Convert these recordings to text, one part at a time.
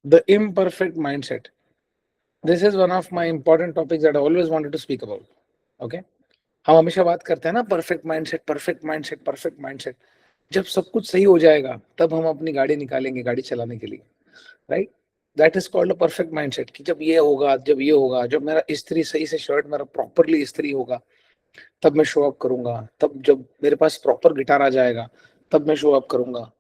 The imperfect mindset. This is one of my important topics that I always wanted to speak about. Okay. हम हमेशा बात करते हैं ना, perfect mindset, perfect mindset, perfect mindset. जब सब कुछ सही हो जाएगा तब हम अपनी गाड़ी निकालेंगे गाड़ी चलाने के लिए, right? That is called a perfect mindset कि जब ये होगा, जब मेरा इस्त्री सही से शर्ट मेरा प्रॉपरली इस्त्री होगा, तब मैं शो अप करूंगा। तब जब मेरे पास प्रॉपर गिटार आ जाएगा, तब मैं शो अप करूंगा।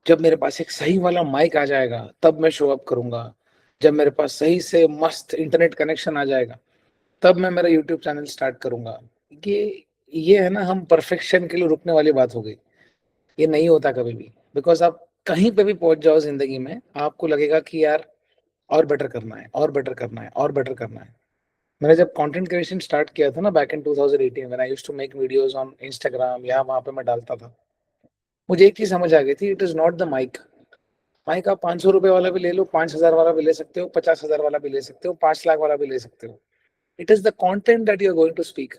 जब मेरे पास एक सही वाला माइक आ जाएगा, तब मैं शो अप करूंगा। जब मेरे पास सही से मस्त इंटरनेट कनेक्शन आ जाएगा, तब मैं मेरा यूट्यूब चैनल स्टार्ट करूंगा। ये है ना, हम परफेक्शन के लिए रुकने वाली बात हो गई। ये नहीं होता कभी भी। बिकॉज आप कहीं पे भी पहुंच जाओ जिंदगी में, आपको लगेगा कि यार और बेटर करना है, और बेटर करना है, और बेटर करना है। मैंने जब कंटेंट क्रिएशन स्टार्ट किया था ना back in 2018, when I used to make videos on Instagram, या वहां पे मैं डालता था, मुझे एक चीज समझ आ गई थी, it is not the mike. Mike आप 500 रुपए वाला भी ले लो, 5,000 वाला भी ले सकते हो, 50,000 वाला भी ले सकते हो, 5 लाख वाला भी ले सकते हो। It is the content that you are going to speak.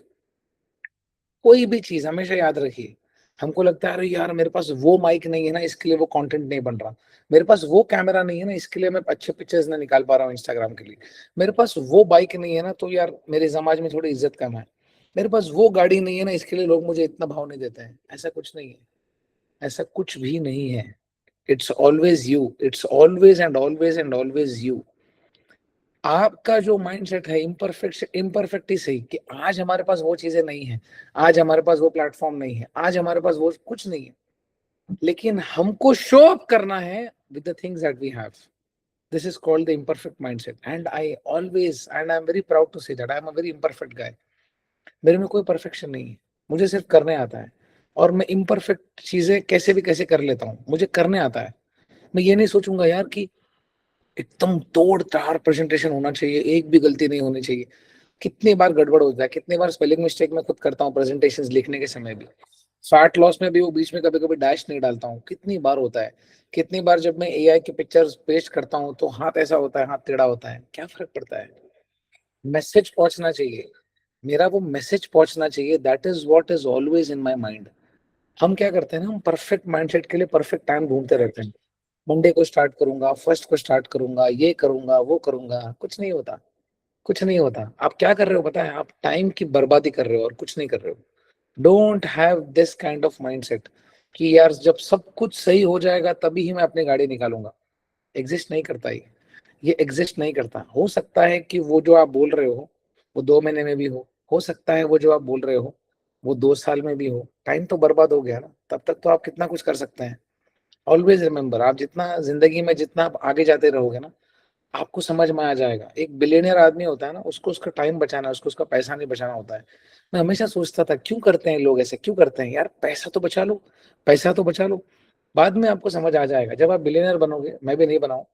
कोई भी चीज हमेशा याद रखिए। हमको लगता है अरे यार मेरे पास वो माइक नहीं है ना, इसके लिए वो कंटेंट नहीं बन रहा। मेरे पास वो कैमरा नहीं है ना, इसके लिए मैं अच्छे पिक्चर्स नहीं निकाल पा रहा हूँ इंस्टाग्राम के लिए। मेरे पास वो बाइक नहीं है ना, तो यार मेरे समाज में थोड़ी इज्जत कम है। मेरे पास वो गाड़ी नहीं है ना, इसके लिए लोग मुझे इतना भाव नहीं देते हैं। ऐसा कुछ नहीं है। ऐसा कुछ भी नहीं है। It's always you, it's always and always and always you. आपका जो माइंडसेट है इम्परफेक्ट, इम्परफेक्ट ही सही कि आज हमारे पास वो चीजें नहीं है, आज हमारे पास वो प्लेटफॉर्म नहीं है, आज हमारे पास वो कुछ नहीं है, लेकिन हमको शो अप करना है with the things that we have. This is called the imperfect mindset, and I always and I am very proud to say that I am a very imperfect guy. मेरे में कोई perfection नहीं है, मुझे सिर्फ करने आता है। और मैं इम्परफेक्ट चीजें कैसे भी कैसे कर लेता हूँ, मुझे करने आता है। मैं ये नहीं सोचूंगा यार कि एकदम तोड़ ताड़ प्रेजेंटेशन होना चाहिए, एक भी गलती नहीं होनी चाहिए। कितनी बार गड़बड़ होता है, कितनी बार स्पेलिंग मिस्टेक मैं खुद करता हूँ प्रेजेंटेशंस लिखने के समय भी। फैट लॉस में भी वो बीच में कभी कभी डैश नहीं डालता हूँ, कितनी बार होता है। कितनी बार जब मैं एआई की पिक्चर्स पेस्ट करता हूँ तो हाथ ऐसा होता है, हाथ टेढ़ा होता है, क्या फर्क पड़ता है? मैसेज पहुंचना चाहिए, मेरा वो मैसेज पहुंचना चाहिए। That is what is always in my mind. हम क्या करते हैं ना, हम परफेक्ट माइंडसेट के लिए परफेक्ट टाइम ढूंढते रहते हैं। मंडे को स्टार्ट करूंगा, फर्स्ट को स्टार्ट करूंगा, ये करूंगा वो करूंगा, कुछ नहीं होता। कुछ नहीं होता। आप क्या कर रहे हो पता है? आप टाइम की बर्बादी कर रहे हो और कुछ नहीं कर रहे हो। Don't have this kind of mindset कि यार जब सब कुछ सही हो जाएगा तभी ही मैं अपनी गाड़ी निकालूंगा। एग्जिस्ट नहीं करता ये एग्जिस्ट नहीं करता। हो सकता है कि वो जो आप बोल रहे हो वो 2 महीने में भी हो सकता है वो जो आप बोल रहे हो वो 2 साल में भी हो। टाइम तो बर्बाद हो गया ना, तब तक तो आप कितना कुछ कर सकते हैं। ऑलवेज रिमेम्बर, आप जितना जिंदगी में जितना आप आगे जाते रहोगे ना, आपको समझ में आ जाएगा। एक बिलियनियर आदमी होता है ना, उसको उसका टाइम बचाना है, उसको उसका पैसा नहीं बचाना होता है। मैं हमेशा सोचता था क्यों करते हैं लोग ऐसे, क्यों करते हैं यार? पैसा तो बचा लो, पैसा तो बचा लो। बाद में आपको समझ आ जाएगा जब आप बिलियनर बनोगे, मैं भी नहीं बनाऊं,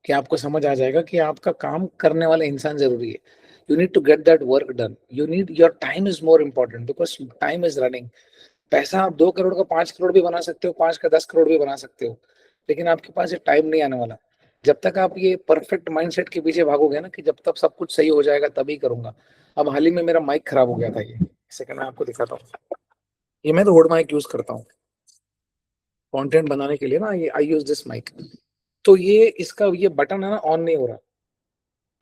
कि आपको समझ आ जाएगा कि आपका काम करने वाला इंसान जरूरी है। You need to get that work done, you need your time is more important because time is running. पैसा आप 2 करोड़ का 5 करोड़ भी बना सकते हो, 5 का 10 करोड़ भी बना सकते हो, लेकिन आपके पास ये टाइम नहीं आने वाला। जब तक आप ये परफेक्ट माइंडसेट के पीछे भागोगे ना कि जब तक सब कुछ सही हो जाएगा तभी करूंगा। अब हाल ही में मेरा माइक खराब हो गया था, ये सेकंड मैं आपको दिखाता हूँ। ये मैं तो रोड माइक यूज करता हूँ कंटेंट बनाने के लिए ना, ये आई यूज दिस माइक। तो ये इसका ये बटन है ना, ऑन नहीं हो रहा,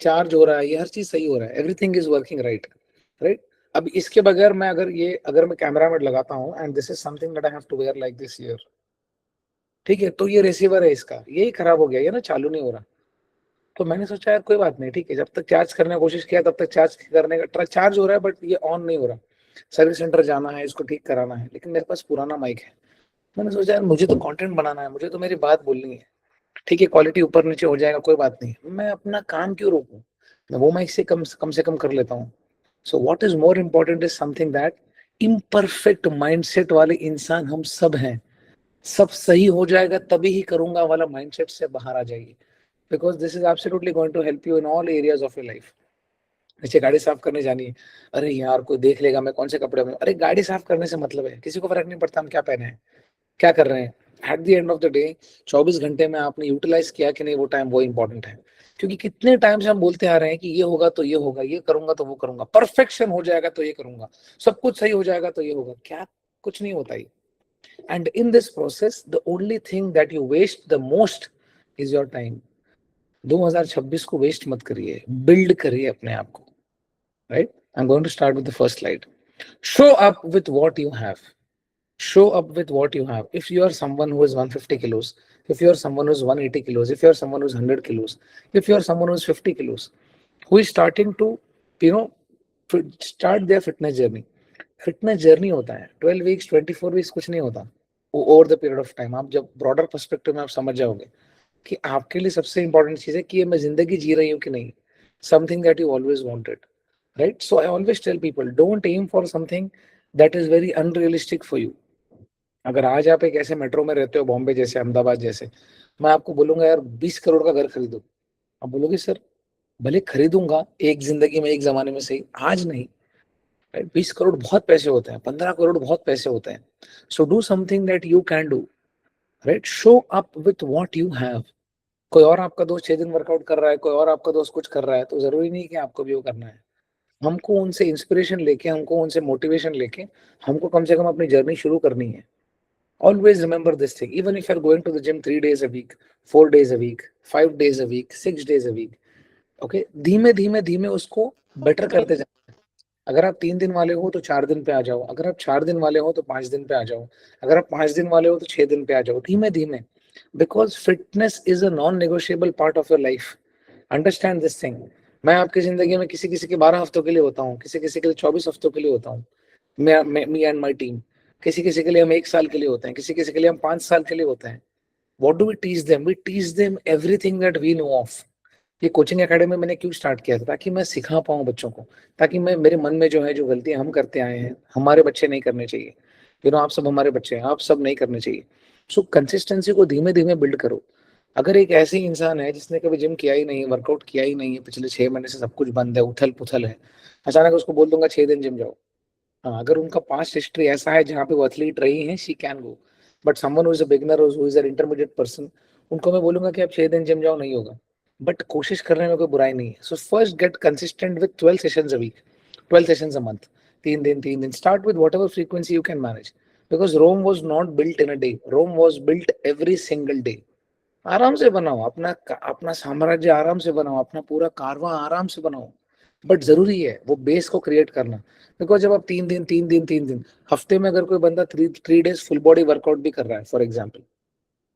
चार्ज हो रहा है, ये हर चीज सही हो रहा है, everything is working right, right. अब इसके बगैर मैं अगर मैं कैमरा में लगाता हूँ, and this is something that I have to wear like this year, ठीक है, तो ये रिसीवर है इसका, ये खराब हो गया, ये ना चालू नहीं हो रहा। तो मैंने सोचा यार कोई बात नहीं, ठीक है, जब तक चार्ज करने की कोशिश किया तब तक चार्ज करने का चार्ज हो रहा है, बट ये ऑन नहीं हो रहा। सर्विस सेंटर जाना है, इसको ठीक कराना है, लेकिन मेरे पास पुराना माइक है। मैंने सोचा यार मुझे तो कंटेंट बनाना है, मुझे तो मेरी बात बोलनी है। ठीक है, क्वालिटी ऊपर नीचे हो जाएगा, कोई बात नहीं, मैं अपना काम क्यों रोकूं? मैं वो माइक से कम कर लेता हूँ। So what is more important is something that imperfect mindset वाले इंसान हम सब हैं। सब सही हो जाएगा तभी ही करूंगा वाला माइंडसेट से बाहर आ जाइए, because this is absolutely going to help you in all areas of your life. नीचे गाड़ी साफ करने जानी है, अरे यार कोई देख लेगा मैं कौन से कपड़े में, अरे गाड़ी साफ करने से मतलब है, किसी को फर्क नहीं पड़ता हम क्या पहने हैं, क्या कर रहे हैं। At the end of the day 24 घंटे में आपने यूटिलाइज किया कि नहीं वो टाइम, वो इंपॉर्टेंट है। क्योंकि कितने टाइम से हम बोलते आ रहे हैं कि ये होगा तो ये होगा, ये करूंगा तो वो करूंगा, परफेक्शन हो जाएगा तो ये करूंगा, सब कुछ सही हो जाएगा तो ये होगा, क्या? कुछ नहीं होता ही। And in this process the only thing that you waste the most is your time. 2026 को वेस्ट मत करिए, बिल्ड करिए अपने आप को, right? I am going to start with the first slide. Show up with what you have. Show up with what you have. If you are someone who is 150 kilos, if you are someone who is 180 kilos, if you are someone who is 100 kilos, if you are someone who is 50 kilos, who is starting to, you know, start their fitness journey. Fitness journey होता है 12 weeks 24 weeks, कुछ नहीं होता. Over the period of time आप जब broader perspective में आप समझ जाओगे कि आपके लिए सबसे इंपॉर्टेंट चीज है कि ये मैं जिंदगी जी रही हूँ कि नहीं. Something that you always wanted, right? So I always tell people, don't aim for something that is very unrealistic for you. अगर आज आप एक ऐसे मेट्रो में रहते हो, बॉम्बे जैसे, अहमदाबाद जैसे, मैं आपको बोलूंगा यार 20 करोड़ का घर खरीदो, आप बोलोगे सर भले खरीदूंगा एक जिंदगी में, एक जमाने में सही, आज नहीं. 20 करोड़ बहुत पैसे होते हैं, 15 करोड़ बहुत पैसे होते हैं. So do something that you can do, right? Show up with what you have. कोई और आपका दोस्त 6 दिन वर्कआउट कर रहा है, कोई और आपका दोस्त कुछ कर रहा है, तो जरूरी नहीं कि आपको भी वो करना है. हमको उनसे इंस्पिरेशन लेके, हमको उनसे मोटिवेशन लेके, हमको कम से कम अपनी जर्नी शुरू करनी है. Always remember this thing. Even if you're going to the gym 3 days a week, 4 days a week, 5 days a week, 6 days a week, okay, धीमे धीमे धीमे उसको बेटर करते जाओ. अगर आप 3 दिन वाले हो तो 4 दिन पे आ जाओ. अगर आप 4 दिन वाले हो तो 5 दिन पे आ जाओ. अगर आप 5 दिन वाले हो तो 6 दिन पे आ जाओ. धीमे धीमे, because fitness is a non negotiable part of your life. Understand this thing. मैं आपकी जिंदगी में किसी किसी के 12 हफ्तों के लिए होता हूँ, किसी किसी के लिए 24 हफ्तों के लिए होता हूँ. Me and my team. किसी किसी के लिए हम 1 साल के लिए होते हैं, किसी किसी के लिए हम 5 साल के लिए होते हैं. What do we teach them? We teach them everything that we know of. ये कोचिंग एकेडमी मैंने क्यों स्टार्ट किया था? ताकि मैं सिखा पाऊँ बच्चों को, ताकि मैं, मेरे मन में जो है, जो गलतियां हम करते आए हैं, हमारे बच्चे नहीं करने चाहिए. आप सब हमारे बच्चे हैं, आप सब नहीं करने चाहिए. सो कंसिस्टेंसी को धीमे धीमे बिल्ड करो. अगर एक ऐसे ही इंसान है जिसने कभी जिम किया ही नहीं, वर्कआउट किया ही नहीं है, पिछले 6 महीने से सब कुछ बंद है, उथल पुथल है, अचानक उसको बोल दूंगा 6 दिन जिम जाओ. हाँ, अगर उनका पास्ट हिस्ट्री ऐसा है जहाँ पे वो एथलीट रही हैं, she can go. But someone who is a beginner, who is a intermediate person, उनको मैं बोलूंगा कि आप 6 दिन जिम जाओ, नहीं होगा. बट कोशिश करने में कोई बुराई नहीं है. So first get consistent with 12 sessions a week, 12 sessions a month. 3 दिन 3 दिन, start with whatever frequency you can manage. Because Rome was not built in a day, Rome was built every single day. आराम से बनाओ अपना, अपना साम्राज्य आराम से बनाओ, अपना पूरा कारवां आराम से बनाओ. बट जरूरी है वो बेस को क्रिएट करना. बिकॉज जब आप 3 दिन 3 दिन 3 दिन, हफ्ते में अगर कोई बंदा 3 days फुल बॉडी वर्कआउट भी कर रहा है, for example,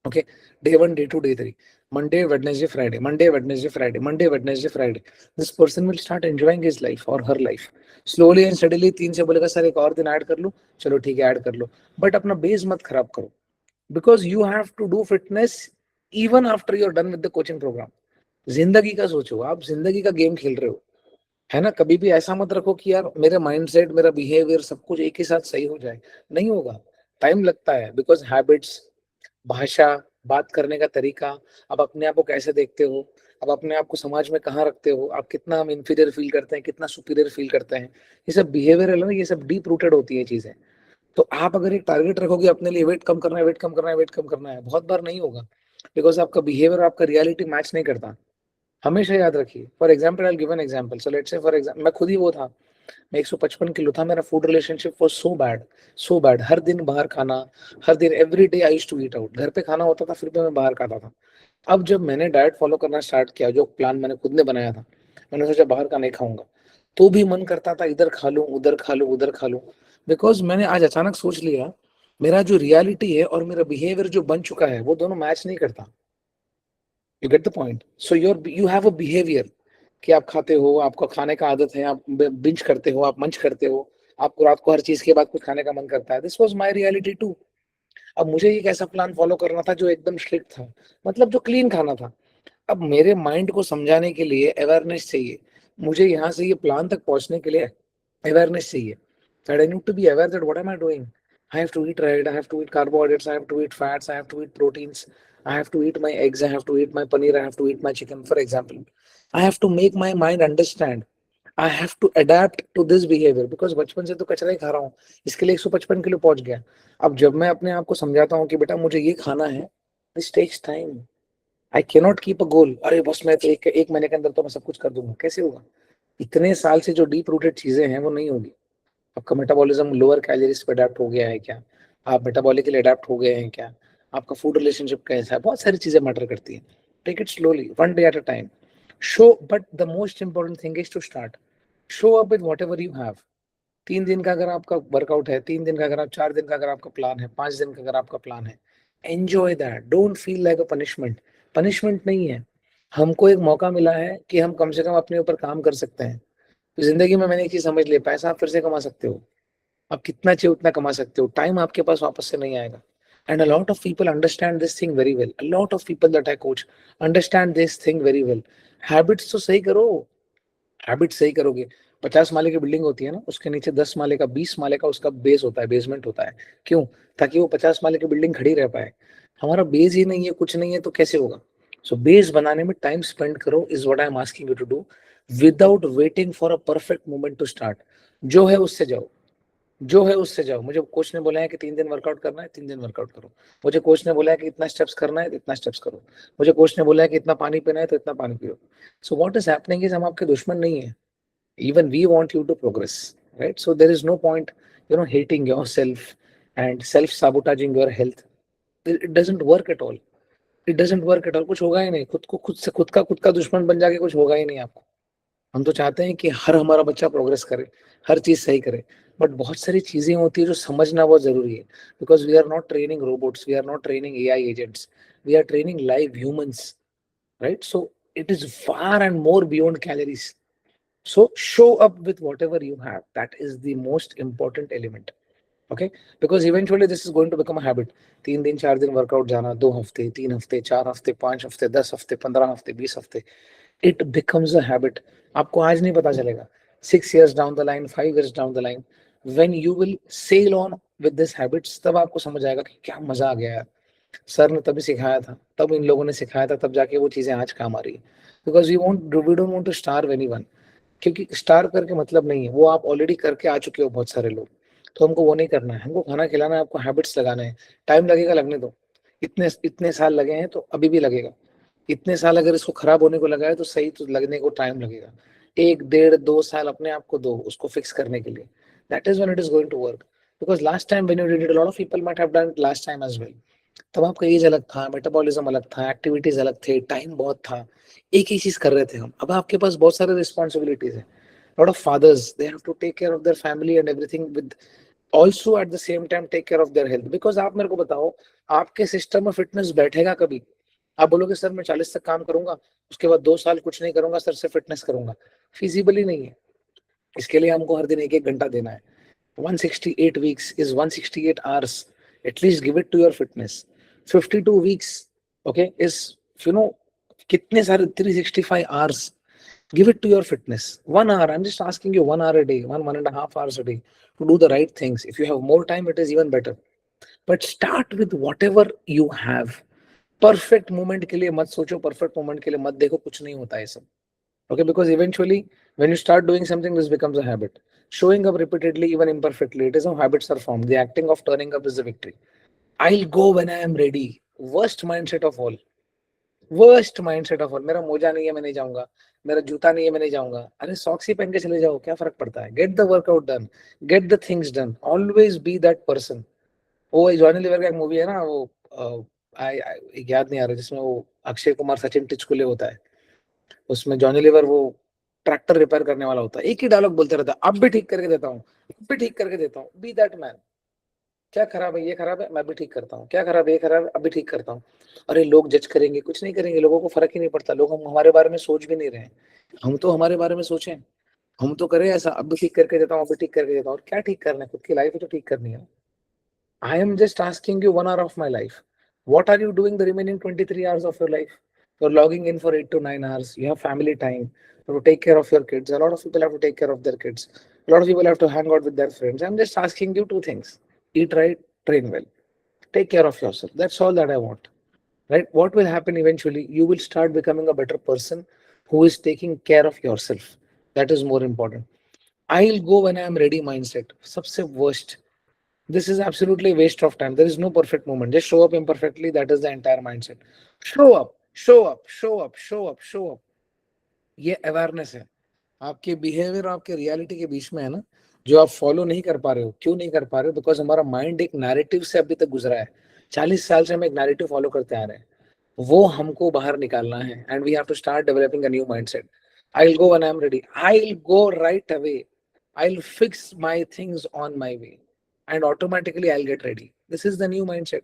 okay, day 1 day 2 day 3, Monday Wednesday Friday, Monday Wednesday Friday, Monday Wednesday Friday, this person will start enjoying his life और her life. Slowly and steadily 3 से बोलेगा sir एक और दिन ऐड कर लो, चलो ठीक है ऐड कर लो. बट अपना बेस मत खराब करो. Because you have to do fitness even after you are done with the coaching program. जिंदगी का सोचो, आप जिंदगी का गेम खेल रहे हो, है ना? कभी भी ऐसा मत रखो कि यार मेरे माइंडसेट, मेरा बिहेवियर, सब कुछ एक ही साथ सही हो जाए. नहीं होगा, टाइम लगता है. बिकॉज हैबिट्स, भाषा, बात करने का तरीका, आप अपने आप को कैसे देखते हो, आप अपने आप को समाज में कहाँ रखते हो, आप कितना हम इंफीरियर फील करते हैं, कितना सुपीरियर फील करते हैं, ये सब बिहेवियरल है, ये सब डीप रूटेड होती है चीजें. तो आप अगर एक टारगेट रखोगे अपने लिए, वेट कम करना है, वेट कम करना है, वेट कम करना है, बहुत बार नहीं होगा. बिकॉज आपका बिहेवियर, आपका रियलिटी मैच नहीं करता. हमेशा याद रखिए. For example, I give an example. So let's say for example, मैं खुद ही वो था. मैं 155 किलो था. मेरा food relationship was so bad, so bad. हर दिन बाहर खाना, हर दिन, every day I used to eat out. घर पे खाना होता था, फिर भी मैं बाहर खाता था. अब जब मैंने डाइट फॉलो करना स्टार्ट किया, जो प्लान मैंने खुद ने बनाया था, मैंने सोचा बाहर का नहीं खाऊंगा, तो भी मन करता था इधर खा लूं, उधर खा लूं, उधर खा लूं. बिकॉज मैंने आज अचानक सोच लिया, मेरा जो रियलिटी है और मेरा बिहेवियर जो बन चुका है, वो दोनों मैच नहीं करता. You get the point? So you have a behaviour कि आप खाते हो, आपको खाने का आदत है, आप बिंज करते हो, आप मंच करते हो, आपको रात को हर चीज के बाद कुछ खाने का मन करता है. This was my reality too. अब मुझे एक ऐसा प्लान फॉलो करना था जो एकदम स्ट्रिक्ट था, मतलब जो क्लीन खाना था. अब मेरे माइंड को समझाने के लिए अवेयरनेस चाहिए. मुझे यहाँ से ये प्लान तक पहुंचने के लिए awareness चाहिए. That I need to be aware that what am I doing? I have to eat right. I have to eat carbohydrates. I have to eat fats. I have to eat proteins. I have to eat my eggs. I have to eat my paneer. I have to eat my chicken. For example, I have to make my mind understand. I have to adapt to this behavior because बचपन से तो कचरा ही खा रहा हूँ. इसके लिए 155 kilo पहुंच गया. अब जब मैं अपने आप को समझाता हूँ कि बेटा मुझे ये खाना है, this takes time. I cannot keep a goal. अरे बस मैं तो एक महीने के अंदर तो मैं सब कुछ कर दूंगा. कैसे होगा? इतने साल से जो डीप रूटेड चीजें हैं वो नहीं होगी. आपका मेटाबॉलिज्म लोअर कैलोरीज पे अडेप्ट हो गया है क्या? आप मेटाबॉलिकली अडेप्ट हो गए हैं क्या? आपका फूड रिलेशनशिप कैसा है? बहुत सारी चीजें मैटर करती हैं. Take it slowly, one day at a time. But the most important thing is to start. Show up with whatever you have. 3 दिन का अगर आपका वर्कआउट है, 3 दिन का अगर आप 4 दिन का अगर आपका प्लान है, 5 दिन का अगर आपका प्लान है, enjoy that. Don't feel like a punishment. Punishment नहीं है. हमको एक मौका मिला है कि हम कम से कम अपने ऊपर काम कर सकते हैं. तो जिंदगी में मैंने एक चीज समझ लिया, पैसा आप फिर से कमा सकते हो. आप कितना चाहिए उतना कमा सकते हो. टाइम आपके पास वापस से नहीं आएगा. And a lot of people understand this thing very well. A lot of people that I coach understand this thing very well. Habits तो सही करो. हैबिट सही करोगे. 50 माले की बिल्डिंग होती है ना, उसके नीचे 10 माले का 20 माले का उसका बेस होता है, बेसमेंट होता है. क्यों? ताकि वो 50 माले की बिल्डिंग खड़ी रह पाए. हमारा बेस ही नहीं है, कुछ नहीं है, तो कैसे होगा? सो बेस बनाने में टाइम स्पेंड करो is what I am asking you to do, without waiting for a perfect moment to start. जो है उससे जाओ. जो है उससे जाओ. मुझे कोच ने बोला है कि 3 दिन वर्कआउट करना है, 3 दिन वर्कआउट करो. मुझे कोच ने बोला है कि इतना स्टेप्स करना है, इतना स्टेप्स करो. मुझे कोच ने बोला है कि इतना पानी पीना है, तो इतना पानी पियो. So what is happening is हम आपके दुश्मन नहीं है. Even we want you to progress, right? So there is no point, hating yourself and self sabotaging your health. It doesn't work at all. It doesn't work at all. कुछ होगा ही नहीं. खुद को खुद का दुश्मन बन जाके कुछ होगा ही नहीं आपको. हम तो चाहते हैं कि हर हमारा बच्चा प्रोग्रेस करे, हर चीज सही करे. बट बहुत सारी चीजें होती है जो समझना बहुत जरूरी है. Because we are not training robots, we are not training AI agents, we are training live humans, right? So it is far and more beyond calories. So show up with whatever you have. That is the most important element. Okay? Because eventually this is going to become a habit. 3 दिन 4 दिन workout जाना, 2 हफ्ते, 3 हफ्ते, 4 हफ्ते, 5 हफ्ते, 10 हफ्ते, 15 हफ्ते, 20 हफ्ते. It becomes a habit. आपको आज नहीं पता चलेगा. 6 years down the line, 5 years down the line, when you will sail on with this habits, तब आपको समझ आएगा कि क्या मजा आ गया यार. सर ने तभी सिखाया था, तब इन लोगों ने सिखाया था, तब जाके वो चीजें आज काम आ रही है. Because we don't want to starve anyone. क्योंकि स्टार करके मतलब नहीं है, वो आप ऑलरेडी करके आ चुके हो बहुत सारे लोग. तो हमको वो नहीं करना है. हमको खाना खिलाना है, आपको हैबिट्स लगाना है. टाइम लगेगा, लगने दो. इतने इतने साल लगे हैं तो अभी भी लगेगा. इतने साल अगर इसको खराब होने को लगा है तो सही, तो लगने को टाइम लगेगा. 1 1.5 2 साल अपने आप को दो उसको फिक्स करने के लिए. That is when it is going to work. Because last time when you did it, a lot of people might have done it last time as well. तब आपका एज अलग था, मेटाबॉलिज्म अलग था, एक्टिविटीज अलग थे, टाइम बहुत था, एक ही चीज कर रहे थे हम. अब आपके पास बहुत सारे रिस्पॉन्सिबिलिटीज है. lot of fathers, they have to take care of their family and everything, with also at the same time take care of their health. Because आप मेरे को बताओ, आपके सिस्टम में फिटनेस बैठेगा कभी? आप बोलोगे सर मैं 40 तक काम करूंगा, उसके बाद 2 साल कुछ नहीं करूंगा सर, से फिटनेस करूंगा. फिजिबली नहीं है. इसके लिए हमको हर दिन 1 1 घंटा देना है. 168 weeks is 168 hours. At least give it to your fitness. 52 weeks, okay, is, you know, कितने सारे 365 hours. Give it to your fitness. 1 hour. I'm just asking you 1 hour a day, 1.5 hours a day to do the right things. If you have more time, it is even better. But start with whatever you have. Perfect moment के लिए मत सोचो, perfect moment के लिए मत देखो, कुछ नहीं होता है सब. Okay, because eventually when you start doing something, this becomes a habit. Showing up repeatedly, even imperfectly, it is how habits are formed. The acting of turning up is the victory. I'll go when I am ready. Worst mindset of all. Worst mindset of all. मेरा मोजा नहीं है, मैं नहीं जाऊंगा. मेरा जूता नहीं है, मैं नहीं जाऊंगा. अरे सॉक्स ही पहन के चले जाओ, क्या फर्क पड़ता है? Get the workout done, get the things done. Always be that person. वो जॉनी लीवर का एक मूवी है ना, वो याद नहीं आ रहा, जिसमें वो अक्षय कुमार सचिन टिचकुले होता है. उसमें जॉनी लीवर वो ट्रैक्टर रिपेयर करने वाला होता है. एक ही डायलॉग बोलते रहता है, अब भी ठीक करके देता हूँ, अब भी ठीक करके देता हूँ. Be that man. क्या खराब है? ये खराब है, मैं भी ठीक करता हूँ. क्या खराब है? ये खराब है, अभी ठीक करता हूँ. अरे लोग जज करेंगे, कुछ नहीं करेंगे, लोगों को फर्क ही नहीं पड़ता. लोग हम हमारे बारे में सोच भी नहीं रहे हैं. हम तो हमारे बारे में सोचें, हम तो करें ऐसा, अब भी ठीक करके देता हूँ, अभी ठीक करके देता हूँ. और क्या ठीक करना है? खुद की लाइफ ही तो ठीक करनी है. I am just asking you 1 hour of my life. What are you doing the remaining 23 hours of your life? You are logging in for 8 to 9 hours. You have family time to take care of your kids. A lot of people have to take care of their kids. A lot of people have to hang out with their friends. I'm just asking you 2 things: eat right, train well, take care of yourself. That's all that I want. Right? What will happen eventually? You will start becoming a better person who is taking care of yourself. That is more important. I'll go when I am ready mindset. सबसे worst. This is absolutely a waste of time. There is no perfect moment. Just show up imperfectly. That is the entire mindset. Show up, show up, show up, show up, show up. ये awareness है. आपके behaviour और आपके reality के बीच में है ना, जो आप फॉलो नहीं कर पा रहे हो. क्यों नहीं कर पा रहे हो? बिकॉज हमारा माइंड एक नैरेटिव से अभी तक गुजरा है. 40 साल से हम एक नैरेटिव फॉलो करते आ रहे हैं. वो हमको बाहर निकालना है, and we have to start developing a new mindset. I will go when I am ready, I will go right away, I will fix my things on my way, and automatically I will get ready. This is the new mindset.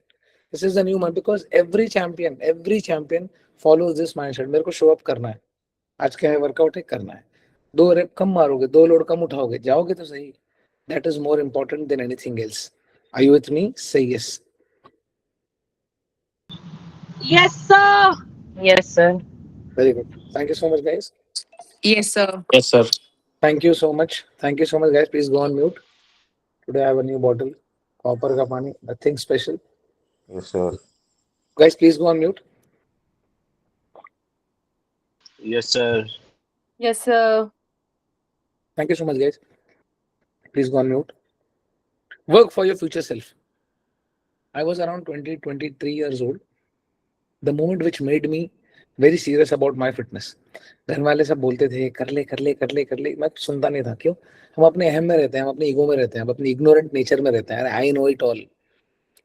This is the new mind, because every champion follows this mindset. मेरे को show up करना है, आज क्या है, workout है, करना है. 2 रेप कम मारोगे, 2 लोड कम उठाओगे, जाओगे तो सही. That is more important than anything else. Are you with me? Say yes. Yes, sir. Yes, sir. Very good. Thank you so much, guys. Yes, sir. Yes, sir. Thank you so much. Thank you so much, guys. Please go on mute. Today I have a new bottle. Copper ka pani. Nothing special. Yes, sir. Guys, please go on mute. Yes, sir. Yes, sir. Thank you so much, guys. Please go on mute. Work for your future self. I was around 20, 23 years old. The moment which made me very serious about my fitness. घर वाले सब बोलते थे कर ले कर ले कर ले कर ले, मैं सुनता नहीं था. क्यों? हम अपने अहम में रहते हैं, हम अपने ईगो में रहते हैं, हम अपनी इग्नोरेंट नेचर में रहते हैं. I know it all.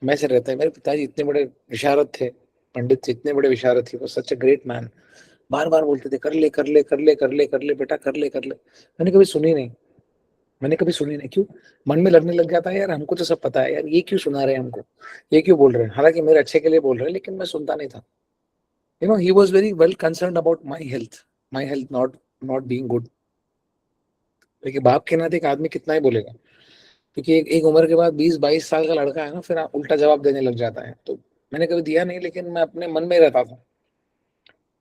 मैं से रहता है. मेरे पिताजी इतने बड़े विशारद थे, पंडित थे, इतने बड़े विशारद थे, वो सच अ ग्रेट मैन. बार बार बोलते थे कर ले कर ले कर ले कर ले कर ले बेटा, कर ले कर ले. मैंने कभी सुनी नहीं, मैंने कभी सुनी नहीं. क्यों? मन में लगने लग जाता है यार हमको तो सब पता है यार, ये क्यों सुना रहे हैं हमको, ये क्यों बोल रहे हैं. हालांकि मेरे अच्छे के लिए बोल रहे हैं, लेकिन मैं सुनता नहीं था. You know, he was very well concerned about my health not being good. लेकिन बाप के नाते एक आदमी कितना ही बोलेगा, क्योंकि एक उम्र के बाद 20-22 साल का लड़का है ना, फिर उल्टा जवाब देने लग जाता है. तो मैंने कभी दिया नहीं, लेकिन मैं अपने मन में रहता था,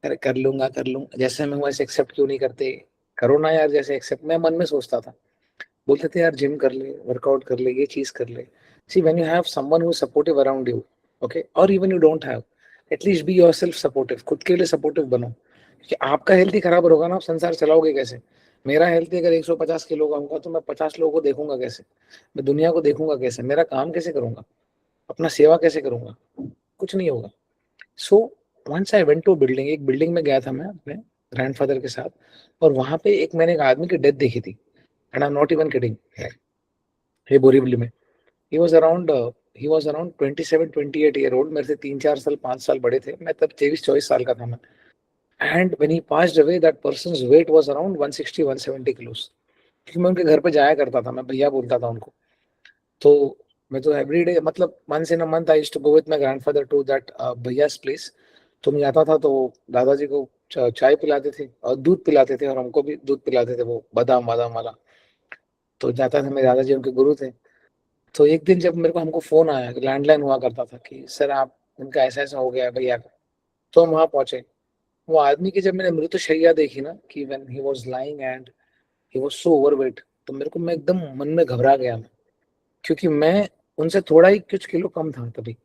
अरे कर लूंगा कर लूंगा, जैसे मैं हूँ ऐसे एक्सेप्ट क्यों नहीं करते, करो ना यार जैसे एक्सेप्ट. मैं मन में सोचता था. बोलते थे यार जिम कर ले, वर्कआउट कर ले, ये चीज कर ले. See when you have someone who is supportive around you, okay, और even you don't have, at least be yourself supportive. खुद के लिए सपोर्टिव बनो, क्योंकि आपका हेल्थ ही खराब होगा ना, आप संसार चलाओगे कैसे. मेरा हेल्थ अगर 150 किलो का होगा तो मैं 50 लोगों को देखूंगा कैसे, मैं दुनिया को देखूंगा कैसे, मेरा काम कैसे करूंगा, अपना सेवा कैसे करूंगा, कुछ नहीं होगा. So once I went to building, एक बिल्डिंग में गया था मैं अपने ग्रैंडफादर के साथ, और वहां पे मैंने एक आदमी की डेथ देखी थी. And I am not even kidding. ये बोरीवली में. he was around uh, he was around 27-28 year old. मेरे से 3-4 साल 5 साल बड़े थे. मैं तब 23-24 साल का था मैं. And when he passed away, that person's weight was around 160-170 kilos. क्योंकि मैं उनके घर पे जाया करता था, मैं भैया बोलता था उनको. तो मैं तो एवरी डे, मतलब once in a month I used to go with my grandfather to that भैया's place. तो मैं जाता था तो दादाजी को चाय पिलाते थे और दूध पिलाते थे, और हमको भी दूध पिलाते थे, वो बादाम बादाम वाला. तो जाता था, मेरे दादाजी उनके गुरु थे. तो एक दिन जब मेरे को हमको फोन आया, लैंडलाइन हुआ करता था, कि सर आप इनका ऐसा ऐसा हो गया है भैया का. तो हम वहाँ पहुंचे. वो आदमी की जब मैंने मृतशैया देखी ना, कि when he was lying and he was so overweight, तो मेरे को, मैं एकदम मन में घबरा गया मैं, क्योंकि मैं उनसे थोड़ा ही कुछ किलो कम था तभी.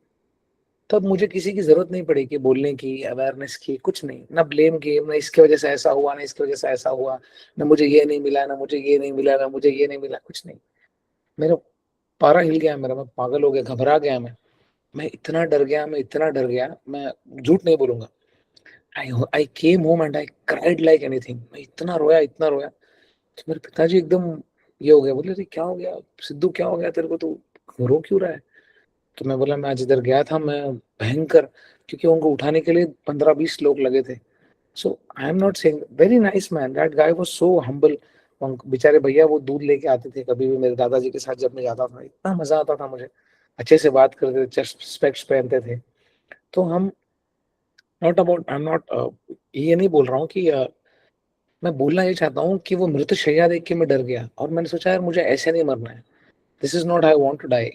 तब मुझे किसी की जरूरत नहीं पड़ी कि बोलने की, अवेयरनेस की, कुछ नहीं, ना ब्लेम गेम, ना इसकी वजह से ऐसा हुआ, ना इसकी वजह से ऐसा हुआ, ना मुझे ये नहीं मिला, ना मुझे ये नहीं मिला, ना मुझे ये नहीं मिला, कुछ नहीं. मेरा पारा हिल गया मेरा, मैं पागल हो गया, घबरा गया मैं इतना डर गया, मैं इतना डर गया, मैं झूठ नहीं बोलूंगा. I came home and I cried like anything. मैं इतना रोया, इतना रोया. तो मेरे पिताजी एकदम ये हो गया, बोले अरे क्या हो गया सिद्धू, क्या हो गया तेरे को, तू रो क्यों रहा है. तो मैं बोला मैं आज इधर गया था, मैं भयंकर, क्योंकि उनको उठाने के लिए 15-20 लोग लगे थे. So I am not saying, very nice man, that guy was so humble. बेचारे भैया वो दूध लेके आते थे कभी भी मेरे दादाजी के साथ, जब मैं जाता था इतना मजा आता था मुझे. अच्छे से बात करते थे, चेस्ट स्पेक्स पहनते थे. तो हम not about, I am not, ये नहीं बोल रहा हूँ कि मैं बोलना ये चाहता हूँ कि वो मृतशैया देख के मैं डर गया, और मैंने सोचा यार मुझे ऐसे नहीं मरना है. This is not I want to die.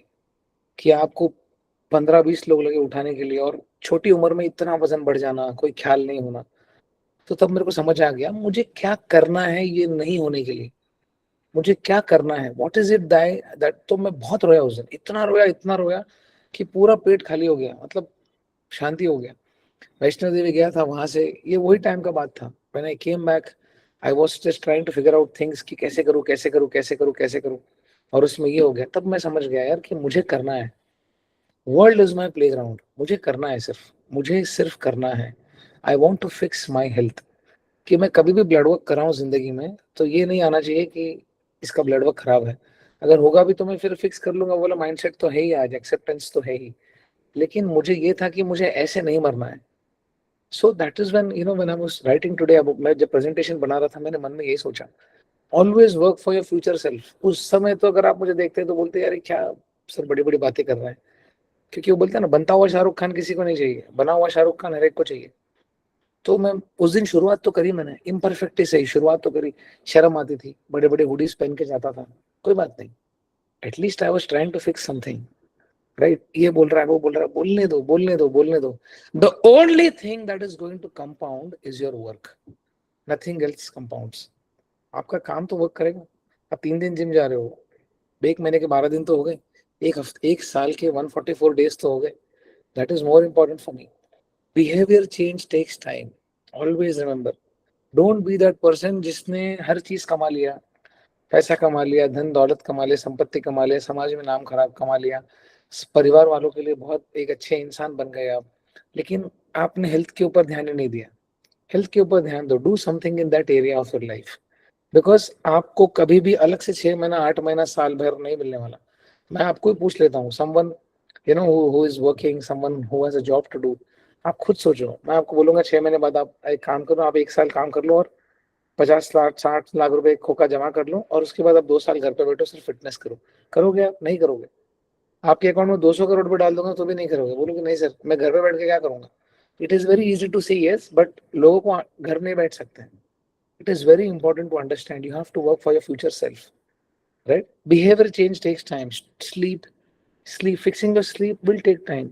कि आपको 15-20 लोग लगे उठाने के लिए, और छोटी उम्र में इतना वजन बढ़ जाना, कोई ख्याल नहीं होना. तो तब मेरे को समझ आ गया मुझे क्या करना है ये नहीं होने के लिए. मुझे क्या करना है, व्हाट इज इट दैट. तो मैं बहुत रोया उस दिन, इतना रोया कि पूरा पेट खाली हो गया, मतलब शांति हो गया. वैष्णो देवी गया था, वहां से, ये वही टाइम का बात था. When I came back, I was just trying to figure out things कि कैसे करूं कैसे करूं कैसे करूं कैसे करूं. और उसमें ये हो गया. तब मैं समझ गया यार कि मुझे करना है. World is my playground. मुझे करना है, मुझे सिर्फ करना है. I want to fix my health. कि मैं कभी भी ब्लड वर्क कराऊं जिंदगी में, तो ये नहीं आना चाहिए कि इसका ब्लड वर्क खराब है. अगर होगा भी तो मैं फिर फिक्स कर लूंगा, बोला माइंडसेट तो है ही, आज एक्सेप्टेंस तो है ही. लेकिन मुझे ये था कि मुझे ऐसे नहीं मरना है. So that is when, when I was writing today about, मैं जब presentation बना रहा था मैंने मन में यही सोचा, always work for your future self. उस समय तो अगर आप मुझे देखते हैं तो बोलते यार ये क्या सर बड़ी बड़ी बातें कर रहा है, क्योंकि वो बोलते हैं ना बनता हुआ शाहरुख खान किसी को नहीं चाहिए, बना हुआ शाहरुख खान हर एक को चाहिए. तो मैं उस दिन शुरुआत तो करी, मैंने इम्परफेक्ट से ही शुरुआत तो करी, शर्म आती थी, बड़े बड़े हुडीज पहन के जाता था, कोई बात नहीं, at least I was trying to fix something, right. ये बोल रहा है वो बोल रहा है, बोलने दो बोलने दो बोलने दो. The only thing that is going to compound is your work, nothing else compounds. आपका काम तो वर्क करेगा. आप 3 दिन जिम जा रहे हो, 1 महीने के 12 दिन तो हो गए, एक हफ्ते 1 साल के 144 डेज तो हो गए. That is more important for me. Behaviour change takes time. Always remember, don't be that person जिसने हर चीज कमा लिया, पैसा कमा लिया, धन दौलत कमा लिया, संपत्ति कमा लिया, समाज में नाम खराब कमा लिया, परिवार वालों के लिए बहुत एक अच्छे इंसान बन गए आप, लेकिन आपने हेल्थ के ऊपर ध्यान ही नहीं दिया. हेल्थ के ऊपर ध्यान दो. Do something in that area of your life, because आपको कभी भी अलग से 6 महीना 8 महीना साल भर नहीं मिलने वाला. मैं आपको ही पूछ लेता हूँ, someone who is working, someone who has a job to do. आप खुद सोचो, मैं आपको बोलूंगा 6 महीने बाद आप एक काम करो, आप 1 साल काम कर लो और 50 लाख 60 लाख रुपए खोका जमा कर लो, और उसके बाद आप 2 साल घर पे बैठो सिर्फ फिटनेस करो. करोगे आप? नहीं करोगे. आपके अकाउंट में 200 करोड़ रुपए डाल दूंगा तो भी नहीं करोगे, बोलोगे नहीं सर मैं घर पे बैठ के क्या करूंगा. It is very easy to say yes, but लोगों को घर नहीं बैठ सकते हैं. It is very important to understand you have to work for your future self, right. Behaviour change takes time. Sleep, fixing your sleep will take time.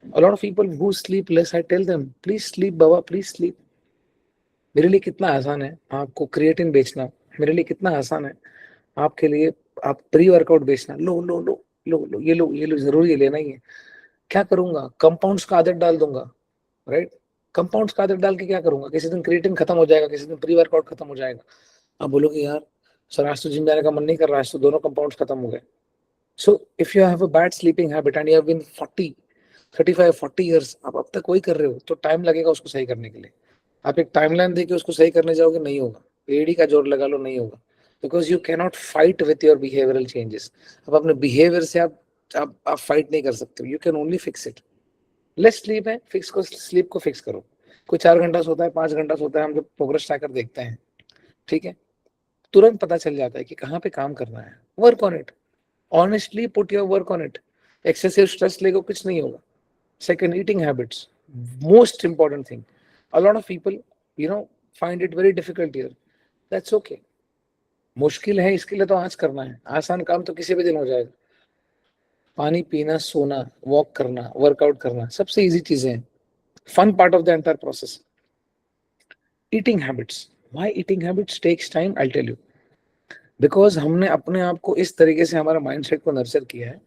A lot of people who sleep less, I tell them, please sleep Baba, please sleep. मेरे लिए कितना आसान है आपको creatine बेचना, मेरे लिए कितना आसान है आपके लिए आप प्री वर्कआउट बेचना. लो लो लो लो लो ये लो ये लो, जरूरी है, लेना ही है. क्या करूंगा? कंपाउंड्स का आदत डाल दूंगा, राइट. कंपाउंड्स का आदत डाल के क्या करूंगा? किसी दिन क्रिएटिन खत्म हो जाएगा, किसी दिन प्री वर्कआउट खत्म हो जाएगा. आप बोलोगे यार सर आज तो जिम जाने का मन नहीं कर रहा, आज तो दोनों कंपाउंड्स खत्म हो गए. So if you have a bad sleeping habit and you have been 35-40 years, आप अब तक वही कर रहे हो, तो टाइम लगेगा उसको सही करने के लिए. आप एक टाइमलाइन देके उसको सही करने जाओगे, नहीं होगा. एडी का जोर लगा लो, नहीं होगा. Because you cannot fight with your behavioural changes. अब अपने बिहेवियर से आप फाइट नहीं कर सकते. You can only fix it. Less sleep है, फिक्स को, स्लीप को फिक्स करो. कोई 4 घंटा सोता है, 5 घंटा सोता है, हम जब प्रोग्रेस ट्रैकर देखते हैं, ठीक है, तुरंत पता चल जाता है कि कहाँ पे काम करना है. Work on it. Honestly put your work on it. Excessive stress लेगो कुछ नहीं होगा. Second, eating habits, most important thing. A lot of people find it very difficult here. That's okay. मुश्किल है इसके लिए तो आज करना है, आसान काम तो किसी भी दिन हो जाएगा. पानी पीना, सोना, वॉक करना, वर्कआउट करना, सबसे इजी चीजें हैं. Fun part of the entire process. Eating habits. Why eating habits takes time? I'll tell you. Because हमने अपने आप को इस तरीके से हमारा माइंडसेट को नर्चर किया है.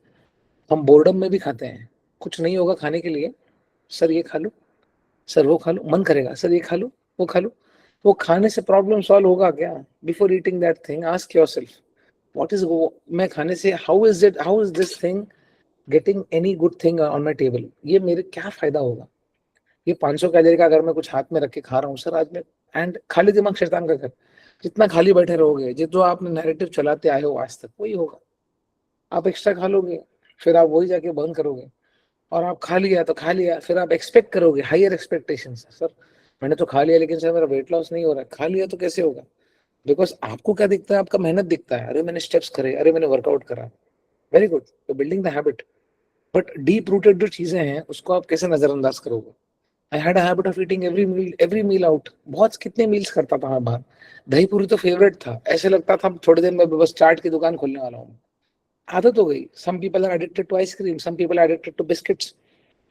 हम बोर्डम में भी खाते हैं, कुछ नहीं होगा खाने के लिए, सर ये खा लो, सर वो खा लो, मन करेगा सर ये खा लो वो खा लो. वो खाने से प्रॉब्लम सॉल्व होगा क्या? Before eating that thing ask yourself what is, मैं खाने से how is this thing getting any good thing on my table. ये मेरे क्या फायदा होगा? ये 500 कैलोरी का अगर मैं कुछ हाथ में रख के खा रहा हूँ सर आज मैं, एंड खाली दिमाग शैतान का घर. जितना खाली बैठे रहोगे, जो आपने नैरेटिव चलाते आए हो आज तक, वही होगा. आप एक्स्ट्रा खा लोगे, फिर आप वही जाके बर्न करोगे, और आप खा लिया तो खा लिया, फिर आप एक्सपेक्ट करोगे हायर एक्सपेक्टेशंस. सर मैंने तो खा लिया लेकिन सर मेरा वेट लॉस नहीं हो रहा है. खा लिया तो कैसे होगा? बिकॉज आपको क्या दिखता है? आपका मेहनत दिखता है. अरे मैंने स्टेप्स करे, अरे मैंने वर्कआउट करा, वेरी गुड, तो building the habit. But deep rooted जो चीजें हैं उसको आप कैसे नजरअंदाज करोगे? I had a habit of eating every meal out. बहुत कितने मील्स करता था मैं बाहर. दही पूरी तो फेवरेट था, ऐसे लगता था थोड़े दिन में बस चाट की दुकान खोलने वाला हूँ. आदत हो गई. Some people are addicted to ice cream, some people are addicted to biscuits,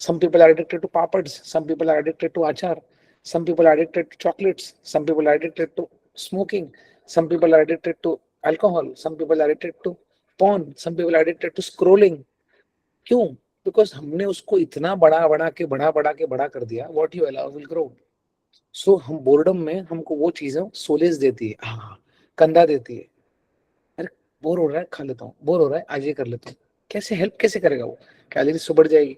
some people are addicted to papads, some people are addicted to achar, some people are addicted to chocolates, some people are addicted to smoking, some people are addicted to alcohol, some people are addicted to porn, some people are addicted to scrolling. क्यों? Because हमने उसको इतना बड़ा कर दिया. What you allow will grow. So हम boredom में हमको वो चीजें सोलेस देती है, हाँ कंधा देती है. अरे बोर हो रहा है खा लेता हूँ, बोर हो रहा है आज ये कर लेता हूँ. कैसे हेल्प कैसे करेगा? वो कैलोरीज तो बढ़ जाएगी.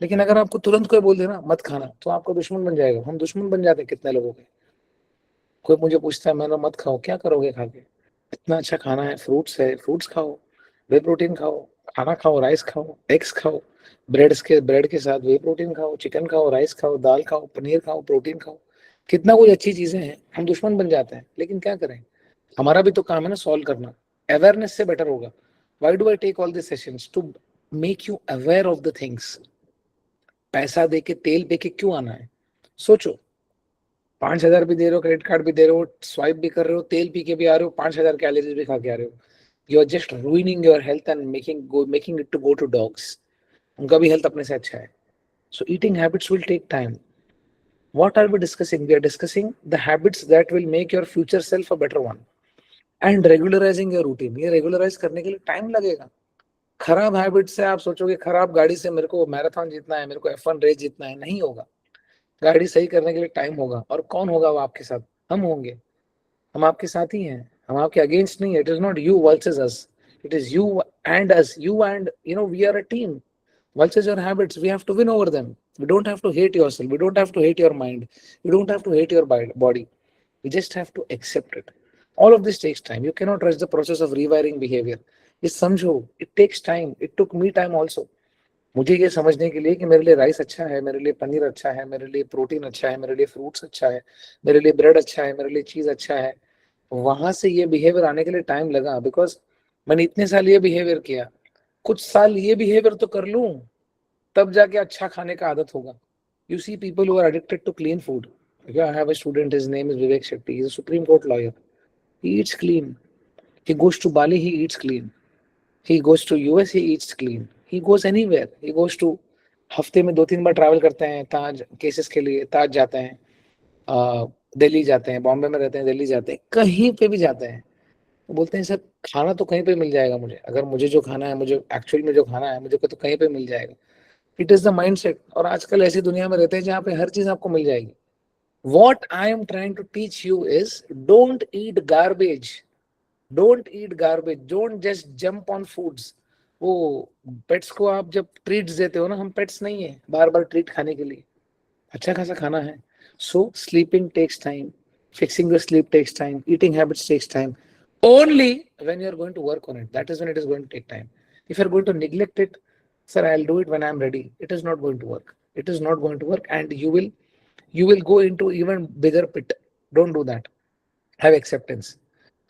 लेकिन अगर आपको तुरंत कोई बोल देना मत खाना, तो आपका दुश्मन बन जाएगा. हम दुश्मन बन जाते हैं कितने लोगों के. कोई मुझे पूछता है मैंने मत खाओ, क्या करोगे खा के? इतना अच्छा खाना है, फ्रूट्स है, फ्रूट्स खाओ, वे प्रोटीन खाओ, खाना खाओ, राइस खाओ, एग्स खाओ, ब्रेड के साथ वे प्रोटीन खाओ, चिकन खाओ, राइस खाओ, दाल खाओ, पनीर खाओ, प्रोटीन खाओ, कितना कुछ अच्छी चीजें हैं, हम दुश्मन बन जाते हैं। लेकिन क्या करें, हमारा भी तो काम है ना सॉल्व करना। अवेयरनेस से बेटर होगा। Why do I take all this sessions? To make you aware of the things. पैसा दे के तेल पे के क्यों आना है? सोचो, 5,000 भी दे रहे हो, क्रेडिट कार्ड भी दे रहे हो, स्वाइप भी कर रहे हो, तेल पी के भी आ रहे हो, 5,000 कैलोरीज भी खा के आ रहे हो। You are just ruining your health and making it to go to dogs. उनका भी हेल्थ अपने से अच्छा है। So eating habits will take time. What are we discussing? We are discussing the habits that will make your future self a better one. And regularizing your routine. ये regularize करने के लिए टाइम लगेगा। खराब हैबिट से आप सोचोगे खराब गाड़ी से मेरे को मैराथन जीतना है, मेरे को F1 रेस जीतना है, नहीं होगा। गाड़ी सही करने के लिए टाइम होगा। और कौन होगा वो आपके साथ? हम होंगे। हम आपके साथ ही हैं, हम आपके अगेंस्ट नहीं है। It is not you versus us, it is you and us, you and we are a team versus your habits. We have to win over them. We don't have to hate yourself. We don't have to hate your mind. We don't have to hate your body. We just have to accept it. All of this takes time. You cannot rush the process of rewiring behavior. ये समझो, it takes time. It took me time also. मुझे ये समझने के लिए कि मेरे लिए राइस अच्छा है, मेरे लिए पनीर अच्छा है, मेरे लिए प्रोटीन अच्छा है, मेरे लिए फ्रूट्स अच्छा है, मेरे लिए ब्रेड अच्छा है, मेरे लिए चीज अच्छा है, वहां से ये बिहेवियर आने के लिए टाइम लगा। बिकॉज मैंने इतने साल ये बिहेवियर किया, कुछ साल ये बिहेवियर तो कर लूं, तब जाके अच्छा खाने का आदत होगा। You see people who are addicted to clean food. Yeah, I have a student, his name is Vivek Shetty. He's a Supreme Court lawyer. He eats clean. He goes to Bali, he eats clean. He goes to US, he eats clean. He goes anywhere. He goes to हफ्ते में 2-3 बार travel करते हैं ताज cases के लिए। ताज जाते हैं, दिल्ली जाते हैं, बॉम्बे में रहते हैं, दिल्ली जाते हैं, कहीं पे भी जाते हैं। वो बोलते हैं सर खाना तो कहीं पे मिल जाएगा, मुझे अगर मुझे जो खाना है, मुझे एक्चुअल में जो खाना है, मुझे तो कहीं पे मिल जाएगा। It is the mindset. और आजकल ऐसी दुनिया में रहते हैं जहाँ पे हर चीज आपको मिल जाएगी। What I am trying to teach you is don't eat garbage. Don't eat garbage. Don't just jump on foods. वो पेट्स को आप जब ट्रीट्स देते हो ना, हम पेट्स नहीं है बार बार ट्रीट खाने के लिए, अच्छा खासा खाना है। So sleeping takes time, fixing your sleep takes time, eating habits takes time. Only when you are going to work on it, that is when it is going to take time. If you are going to neglect it, sir, I'll do it when I'm ready, it is not going to work. It is not going to work, and you will go into even bigger pit. Don't do that. Have acceptance.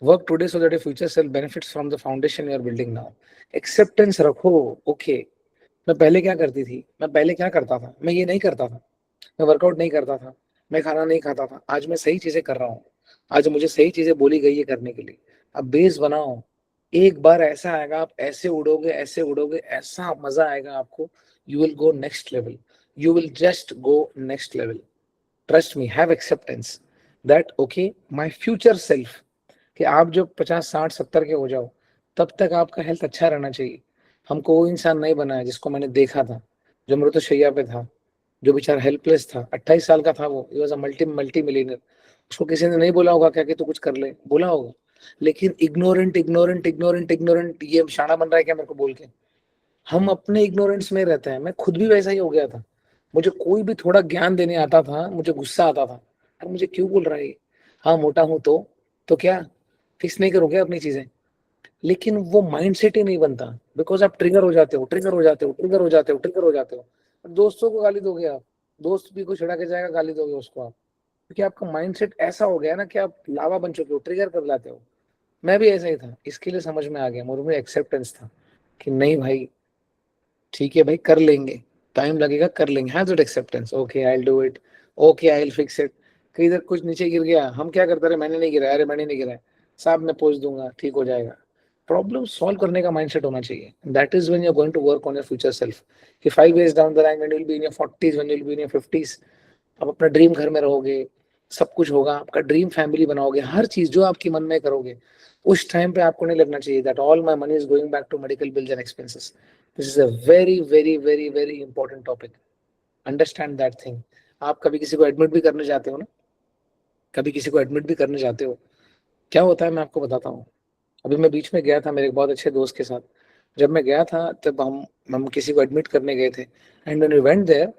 Work today so that your future self benefits from the foundation you are building now. Acceptance रखो। okay, मैं पहले क्या करती थी, मैं पहले क्या करता था, मैं ये नहीं करता था, मैं वर्कआउट नहीं करता था, मैं खाना नहीं खाता था, आज मैं सही चीजें कर रहा हूँ, आज मुझे सही चीजें बोली गई है करने के लिए। अब बेस बनाओ। एक बार ऐसा आएगा, आप ऐसे उड़ोगे, ऐसे उड़ोगे, ऐसा मजा आएगा आपको। You will go next level, you will just go next level. Trust me, have acceptance that okay my future self, कि आप जब 50, 60, 70 के हो जाओ, तब तक आपका हेल्थ अच्छा रहना चाहिए। हमको वो इंसान नहीं बना है जिसको मैंने देखा था, जो मृतशैया पे था, जो बेचारा हेल्पलेस था। 28 साल का था वो, he was a multi millionaire. उसको किसी ने नहीं बोला होगा क्या कि तू कुछ कर ले, बोला होगा, लेकिन इग्नोरेंट इग्नोरेंट इग्नोरेंट इग्नोरेंट, ये शाना बन रहा है क्या मेरे को बोल के। हम अपने इग्नोरेंस में रहते हैं। मैं खुद भी वैसा ही हो गया था। मुझे कोई भी थोड़ा ज्ञान देने आता था, मुझे गुस्सा आता था, यार मुझे क्यों बोल रहा है ये? हाँ मोटा हूं तो क्या फिक्स नहीं करोगे अपनी चीजें? लेकिन वो माइंडसेट ही नहीं बनता, बिकॉज आप ट्रिगर हो जाते हो, ट्रिगर हो जाते हो, ट्रिगर हो जाते हो, ट्रिगर हो जाते हो। दोस्तों को गाली दोगे आप, दोस्त भी को छिड़ा के जाएगा, गाली दोगे उसको आप, क्योंकि आपका माइंडसेट ऐसा हो गया ना कि आप लावा बन चुके हो, ट्रिगर कर लाते हो। मैं भी ऐसा ही था, इसके लिए समझ में आ गया, मुझे में एक्सेप्टेंस था कि नहीं भाई ठीक है भाई, कर लेंगे, टाइम लगेगा, कर लेंगे। Have that acceptance, okay I will do it, okay I will fix it. कहीं इधर कुछ नीचे गिर गया, हम क्या करते रहे, मैंने नहीं गिरा, अरे मैंने नहीं गिरा, साहब मैं पोंछ दूंगा, ठीक हो जाएगा। प्रॉब्लम सॉल्व करने का माइंडसेट होना चाहिए। That is when you are going to work on your future self. कि 5 years down the line, when you will be in your 40s, when you will be in your 50s, आप अपना dream घर में रहोगे, सब कुछ होगा, आपका ड्रीम फैमिली बनाओगे, हर चीज जो आपकी मन में करोगे, उस टाइम पे आपको नहीं लगना चाहिए that all my money is going back to medical bills and expenses. This is a very very very very important topic. Understand that thing. आप कभी किसी को एडमिट भी करने जाते हो ना, कभी किसी को एडमिट भी करने जाते हो, क्या होता है मैं आपको बताता हूँ। अभी मैं बीच में गया था मेरे एक बहुत अच्छे दोस्त के साथ। जब मैं गया था तब हम किसी को एडमिट करने गए थे, and when we went there,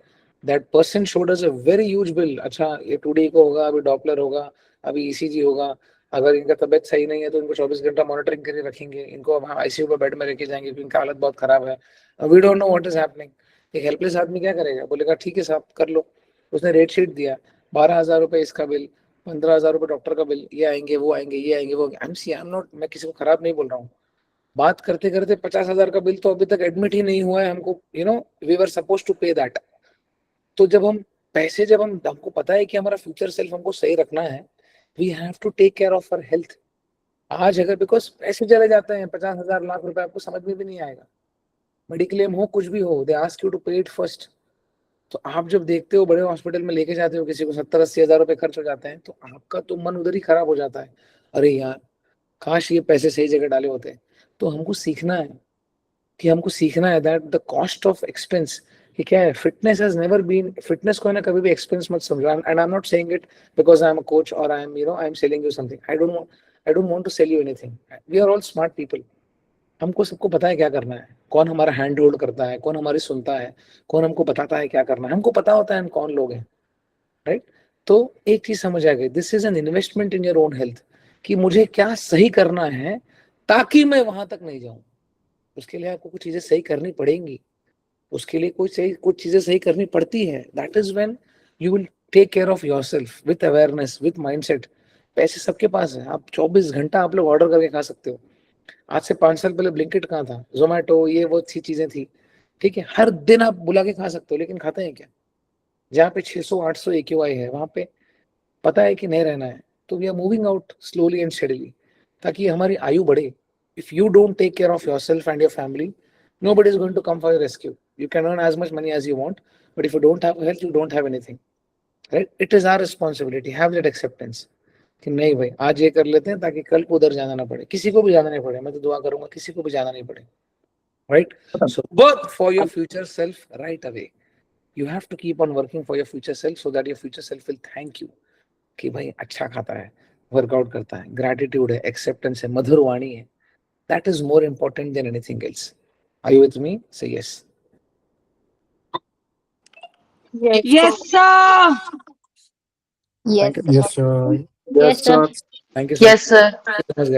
that person showed us a very huge bill. अच्छा ये 2D को होगा, अभी डॉपलर होगा, अभी ECG होगा, अगर इनका तबीयत सही नहीं है तो इनको 24 घंटा मॉनिटरिंग करके रखेंगे, इनको हम ICU पर बेड में लेके जाएंगे क्योंकि इनका हालत बहुत खराब है, we don't know what is happening. एक हेल्पलेस आदमी क्या करेगा, बोलेगा ठीक है साहब कर लो, उसने रेट शीट दिया, 12,000 रुपए इसका बिल, 15,000 रुपए डॉक्टर का बिल, ये आएंगे वो आएंगे ये आएंगे वो, आई एम नॉट, मैं किसी को खराब नहीं बोल रहा हूँ, बात करते करते 50,000 का बिल तो अभी तक एडमिट ही नहीं हुआ है, हमको वी वर सपोज टू पे दैट। तो जब हम पैसे, जब हमको पता है कि हमारा फ्यूचर सेल्फ हमको सही रखना है, we have to take care of our health. आज अगर बिकॉज पैसे चले जाते हैं 50,000 लाख रुपए, आपको समझ में भी नहीं आएगा, मेडिक्लेम हो कुछ भी हो, दे आस्क यू टू पे इट फर्स्ट। तो आप जब देखते हो बड़े हॉस्पिटल में लेके जाते हो किसी को, 70-80 हजार रुपए खर्च हो जाते हैं, तो आपका तो मन उधर ही खराब हो जाता है, अरे यार काश ये पैसे सही जगह डाले होते। तो हमको सीखना है that the cost of expense, कि क्या है, fitness has never been, fitness को है ना कभी भी एक्सपेंस मत समझो। And I am not saying it because I am a coach और I am selling you something, I don't want to sell you anything, we are all smart people, हमको सबको पता है क्या करना है, कौन हमारा हैंड होल्ड करता है, कौन हमारी सुनता है, कौन हमको बताता है क्या करना है, हमको पता होता है हम कौन लोग हैं, राइट। तो एक चीज समझ आ गई, this is an investment in your own health, कि मुझे क्या सही करना है ताकि मैं वहां तक नहीं जाऊं। उसके लिए आपको कुछ चीजें सही करनी पड़ेंगी, उसके लिए कुछ चीजें सही करनी पड़ती है, that is when you will take care of yourself with awareness with mindset. पैसे सबके पास है, आप 24 घंटा आप लोग ऑर्डर करके खा सकते हो। आज से 5 साल पहले ब्लिंकिट कहाँ था, जोमेटो, ये वो सी चीजें थी, ठीक है, हर दिन आप बुला के खा सकते हो, लेकिन खाते हैं क्या? जहाँ पे 600-800 AQI है, वहां पे पता है कि नहीं रहना है, तो we are moving out slowly and steadily, ताकि हमारी आयु बढ़े। If you don't take care of yourself and your family, nobody is going to come for your rescue. You can earn as much money as you want, but if you don't have health, you don't have anything, right? It is our responsibility, have that acceptance कि नहीं भाई आज ये कर लेते हैं ताकि कल को उधर जाना ना पड़े, किसी को भी जाना नहीं पड़े, मैं तो दुआ करूंगा किसी को भी जाना नहीं पड़े, right? So work for your future self right away. You have to keep on working for your future self so that your future self will thank you कि भाई अच्छा खाता है, वर्कआउट करता है, ग्रैटिट्यूड है, एक्सेप्टेंस है, मधुर वाणी है, that is more important than anything else. Are you with me? Say yes. Yes, sir. Yes, Thank you. sir. Yes, sir. Yes, sir. Thank you so Yes, sir. much, guys.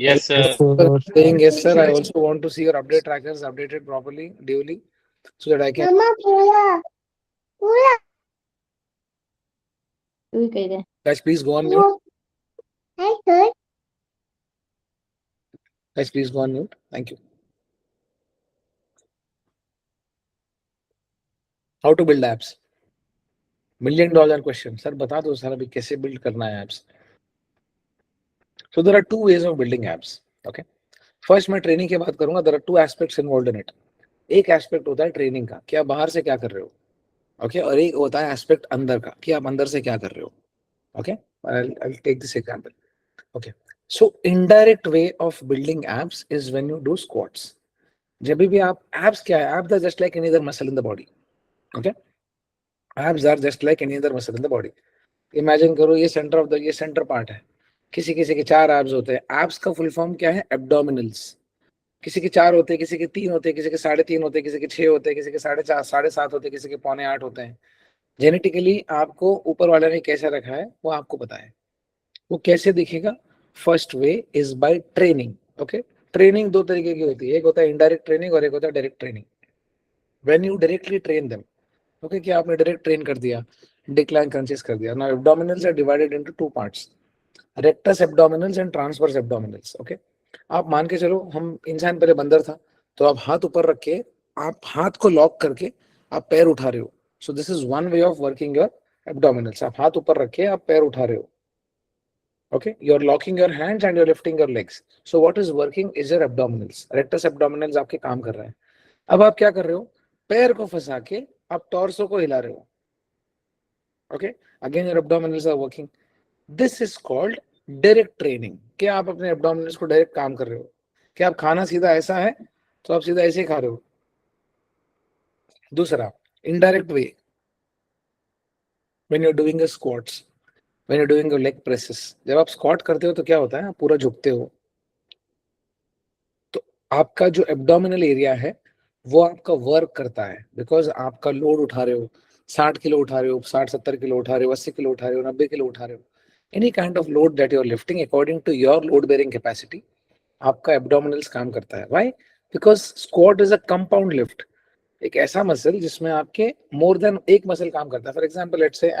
Yes, sir. Yes, sir. Saying yes, sir. I also want to see your update trackers updated properly, duly, so that I can. तू ही कह दे। Guys, please go on mute. Guys, please go on mute. Thank you. How to build apps? $1 million question. Sir, बता दो sir अभी कैसे build करना है apps? So there are two ways of building apps. Okay. First मैं training की बात करूंगा. There are two aspects involved in it. एक एस्पेक्ट होता है ट्रेनिंग का कि आप बाहर से क्या कर रहे हो, ओके, और एक होता है एस्पेक्ट अंदर का कि आप अंदर से क्या कर रहे हो, okay. I'll take this example. Okay. So indirect way of building apps is when you do squats. जब भी आप apps क्या है, apps are just like any other muscle in the body. Okay. Apps are just like any other muscle in the body. Imagine करो ये centre part है, किसी किसी के 4 एब्स होते हैं। एब्स का फुल फॉर्म क्या है? एब्डोमिनल्स। किसी के 4 होते हैं, किसी के 3 होते हैं, किसी के 3.5 होते हैं, किसी के 6 होते हैं, किसी के 4.5 7.5 होते हैं, किसी के 7.25 होते हैं। जेनेटिकली आपको ऊपर वाले ने कैसे रखा है वो आपको पता है। वो कैसे दिखेगा? First way is by training. Okay, training 2 तरीके की होती है, एक होता है इनडायरेक्ट ट्रेनिंग और एक होता है direct training. When you directly train them, okay, क्या आपने डायरेक्ट ट्रेन कर दिया, डिक्लाइन क्रंचेस कर दिया। Now abdominals are divided into 2 parts, rectus abdominals and transverse abdominals. Okay, आप मान के चलो हम इंसान पहले बंदर था, तो आप हाथ ऊपर रख के, आप हाथ को लॉक करके आप पैर उठा रहे हो। So this is one way of working your abdominals. आप हाथ ऊपर रख के आप पैर उठा रहे हो, okay, you're locking your hands and you're lifting your legs. So what is working is your abdominals. Rectus abdominals आपके काम कर रहे हैं। अब आप क्या कर रहे हो? पैर को फंसा के आप टॉर्सो को हिला रहे हो, okay, again your abdominals are working. This is called direct training। क्या आप अपने abdominals को डायरेक्ट काम कर रहे हो? क्या आप खाना सीधा ऐसा है तो आप सीधा ऐसे ही खा रहे हो? दूसरा indirect way, when you're doing a squats, when you're doing your leg presses, जब आप स्क्वाट करते हो तो क्या होता है, आप पूरा झुकते हो, तो आपका जो एब्डोमिनल एरिया है वो आपका वर्क करता है, बिकॉज आपका लोड उठा रहे हो, 60 किलो उठा रहे हो, 60-70 किलो उठा रहे हो, 80 किलो उठा रहे हो, 90 किलो उठा रहे हो, any kind of load that you are lifting according to your load bearing capacity, आपका एब्डोमिनल्स काम करता है। Why? Because squat is a compound lift. एक ऐसा मसल जिसमें आपके मोर देन एक मसल काम करता है. For example let's say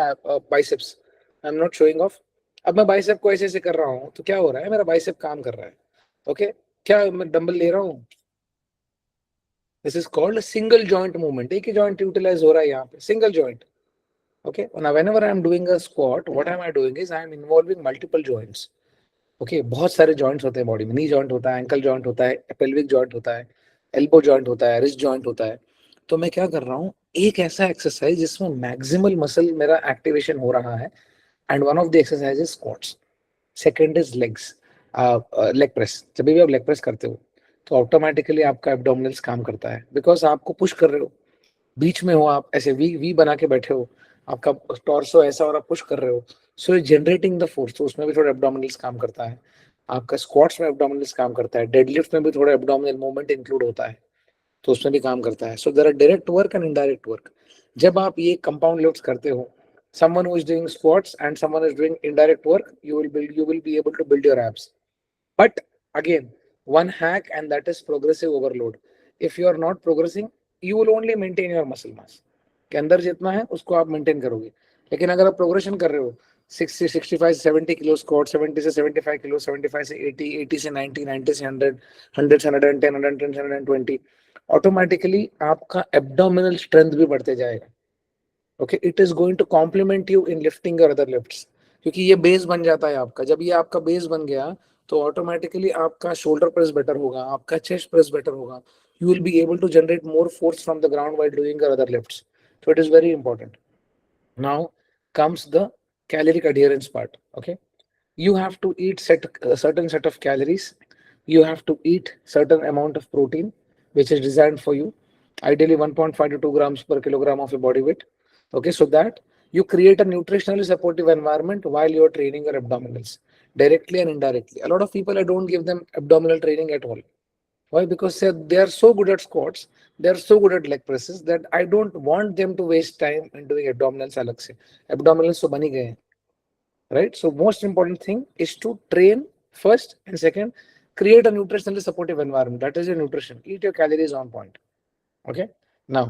biceps, I am not showing off. अब मैं बाइसेप को ऐसे ऐसे कर रहा हूँ तो क्या हो रहा है, मेरा बाइसेप काम कर रहा है. ओके, क्या मैं डंबल ले रहा हूँ, this is called single joint movement. एक ही जॉइंट यूटिलाइज हो रहा है यहाँ पे, single joint. Okay, now whenever I am doing a squat, what am I doing is I am involving multiple joints. Okay, बहुत सारे joints होते हैं बॉडी में. नी जॉइंट होता है, एंकल जॉइंट होता है, पेल्विक जॉइंट होता है, एल्बो जॉइंट होता है, रिस्ट जॉइंट होता है. तो मैं क्या कर रहा हूँ, एक ऐसा एक्सरसाइज जिसमें मैक्सिमल मसल मेरा एक्टिवेशन हो रहा है, and one of the exercise is squats. Second is legs, leg press. जब भी आप लेग प्रेस करते हो तो ऑटोमेटिकली आपका एब्डोमिनल्स काम करता है, बिकॉज आपको पुश कर रहे हो, बीच में हो आप, ऐसे वी वी बना के बैठे हो, आपका टॉर्सो ऐसा और आप पुश कर रहे हो, सो जनरेटिंग द फोर्स. तो उसमें भी थोड़ा एब्डोमिनल्स काम करता है. आपका स्क्वाट्स में एब्डोमिनल्स काम करता है, डेडलिफ्ट में भी थोड़ा एब्डोमिनल मूवमेंट इंक्लूड होता है, तो उसमें भी काम करता है. So there are direct work and indirect work. जब आप ये कंपाउंड लिफ्ट्स करते हो, someone who is doing squats and someone is doing indirect work, you will be able to build your abs. But again, one hack, and that is progressive overload. If you are not progressing, you will only maintain your muscle mass. के अंदर जितना है उसको आप maintain करोगे. लेकिन अगर आप प्रोग्रेशन कर रहे हो 60 65 70 किलो स्क्वाट, 70 से 75 किलो, 75 से 80, 80 से 90, 90 से 100, 100 से 110, 110 से 120, ऑटोमेटिकली आपका एब्डोमिनल स्ट्रेंथ भी बढ़ते जाएगा. Okay, it is going to complement you in lifting your other lifts, क्योंकि ये बेस बन जाता है आपका. जब ये आपका बेस बन गया तो ऑटोमेटिकली आपका शोल्डर प्रेस बेटर होगा, आपका चेस्ट प्रेस बेटर होगा. You will be able to generate more force from the ground while doing your other lifts. So it is very important. Now comes the caloric adherence part. Okay, you have to eat certain set of calories. You have to eat certain amount of protein, which is designed for you. Ideally 1.5 to 2 grams per kilogram of your body weight. Okay, so that you create a nutritionally supportive environment while you're training your abdominals, directly and indirectly. A lot of people, I don't give them abdominal training at all. Why? Because they are so good at squats, they are so good at leg presses that I don't want them to waste time in doing abdominals अलग से. Abdominals तो बन ही गए हैं, right? So most important thing is to train first, and second, create a nutritionally supportive environment. That is your nutrition. Eat your calories on point. Okay. Now,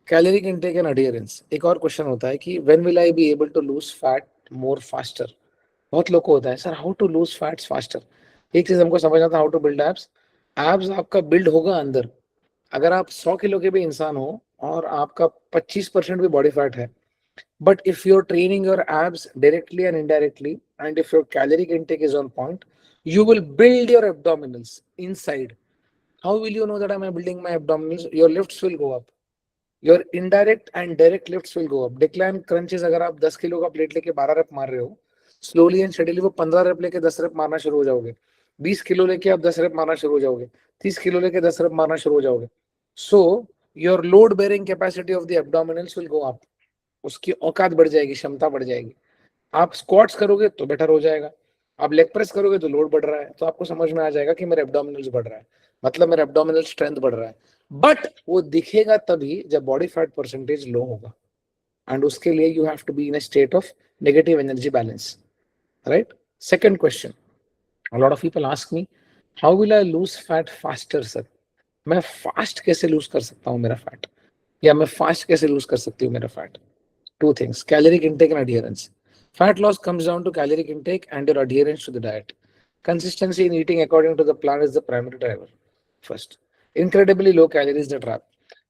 caloric intake and adherence. एक और question होता है कि when will I be able to lose fat more faster? बहुत लोग को होता है, sir how to lose fats faster. एक चीज हमको समझना था, how to build abs. Abs आपका बिल्ड होगा अंदर. अगर आप 100 किलो के भी इंसान हो और आपका 25% भी बॉडी फैट है, but if you are training your abs directly and indirectly, and if your caloric intake is on point, you will build your abdominals inside. How will you know that I am building my abdominals? Your lifts will go up. Your indirect and direct lifts will go up. Decline crunches, अगर आप 10 kilo का plate लेके 12 rape मार रहे हो, slowly and steadily वो 15 rape लेके 10 rape मारना शुरू हो जाओगे. 20 किलो लेके आप 10 रेप मारना शुरू हो जाओगे. 30 किलो लेके 10 रेप मारना शुरू हो जाओगे. So your load bearing capacity of the abdominals will go up. उसकी औकात बढ़ जाएगी, क्षमता बढ़ जाएगी. आप स्क्वाट्स करोगे तो बेटर हो जाएगा, आप लेग प्रेस करोगे तो लोड बढ़ रहा है, तो आपको समझ में आ जाएगा कि मेरा एब्डोमिनल्स बढ़ रहा है, मतलब मेरा एब्डोमिनल स्ट्रेंथ बढ़ रहा है. बट वो दिखेगा तभी जब बॉडी फैट परसेंटेज लो होगा, एंड उसके लिए you have to be in a state of negative energy balance, right. Second question, a lot of people ask me, how will I lose fat faster sir? मैं fast कैसे loose कर सकता हूँ मेरा fat, या मैं फास्ट कैसे loose कर सकती हूँ मेरा fat. Two things, caloric intake and adherence. Fat loss comes down to caloric intake and your adherence to the diet. Consistency in eating according to the plan is the primary driver. First, incredibly low calories is the trap.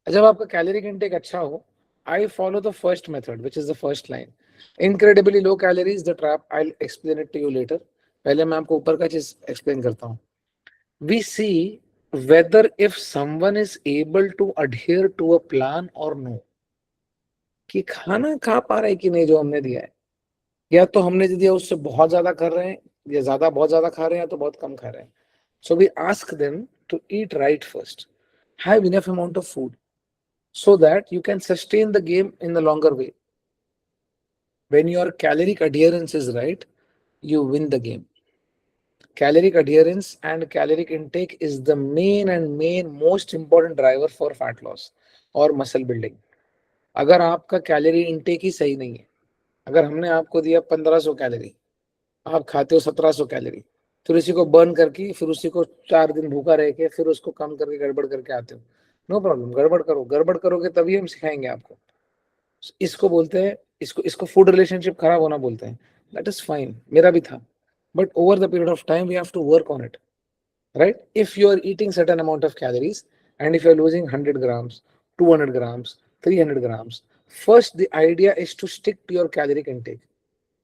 जब आपका caloric intake अच्छा हो, I follow the first method, which is the first line. Incredibly low calories the trap. I'll explain it to you later. पहले मैं आपको ऊपर का चीज explain करता हूँ. We see whether if someone is able to adhere to a plan or no. कि खाना खा पा रहे कि नहीं जो हमने दिया है, या तो हमने जो दिया उससे बहुत ज्यादा कर रहे हैं, या ज्यादा बहुत ज्यादा खा रहे हैं, या तो बहुत कम खा रहे हैं. So we ask them to eat right first, have enough amount of food so that you can sustain the game in the longer way. When your caloric adherence is right, you win the game. Caloric adherence and caloric intake is the main most important driver for fat loss or muscle building. अगर आपका calorie intake ही सही नहीं है, अगर हमने आपको दिया 1500 calorie, आप खाते हो 1700 कैलोरी, फिर उसी को बर्न करके फिर उसी को 4 दिन भूखा रह के फिर उसको कम करके गड़बड़ करके आते हो, नो प्रॉब्लम, गड़बड़ करो, गड़बड़ करोगे तभी हम सिखाएंगे आपको। इसको बोलते हैं, इसको इसको फूड रिलेशनशिप खराब होना बोलते हैं। दैट इज फाइन, मेरा भी था, but over the period of time we have to work on it, right? If you are eating certain amount of calories and if you are losing 100 grams, 200 grams, 300 grams, first the idea is to stick to your caloric intake.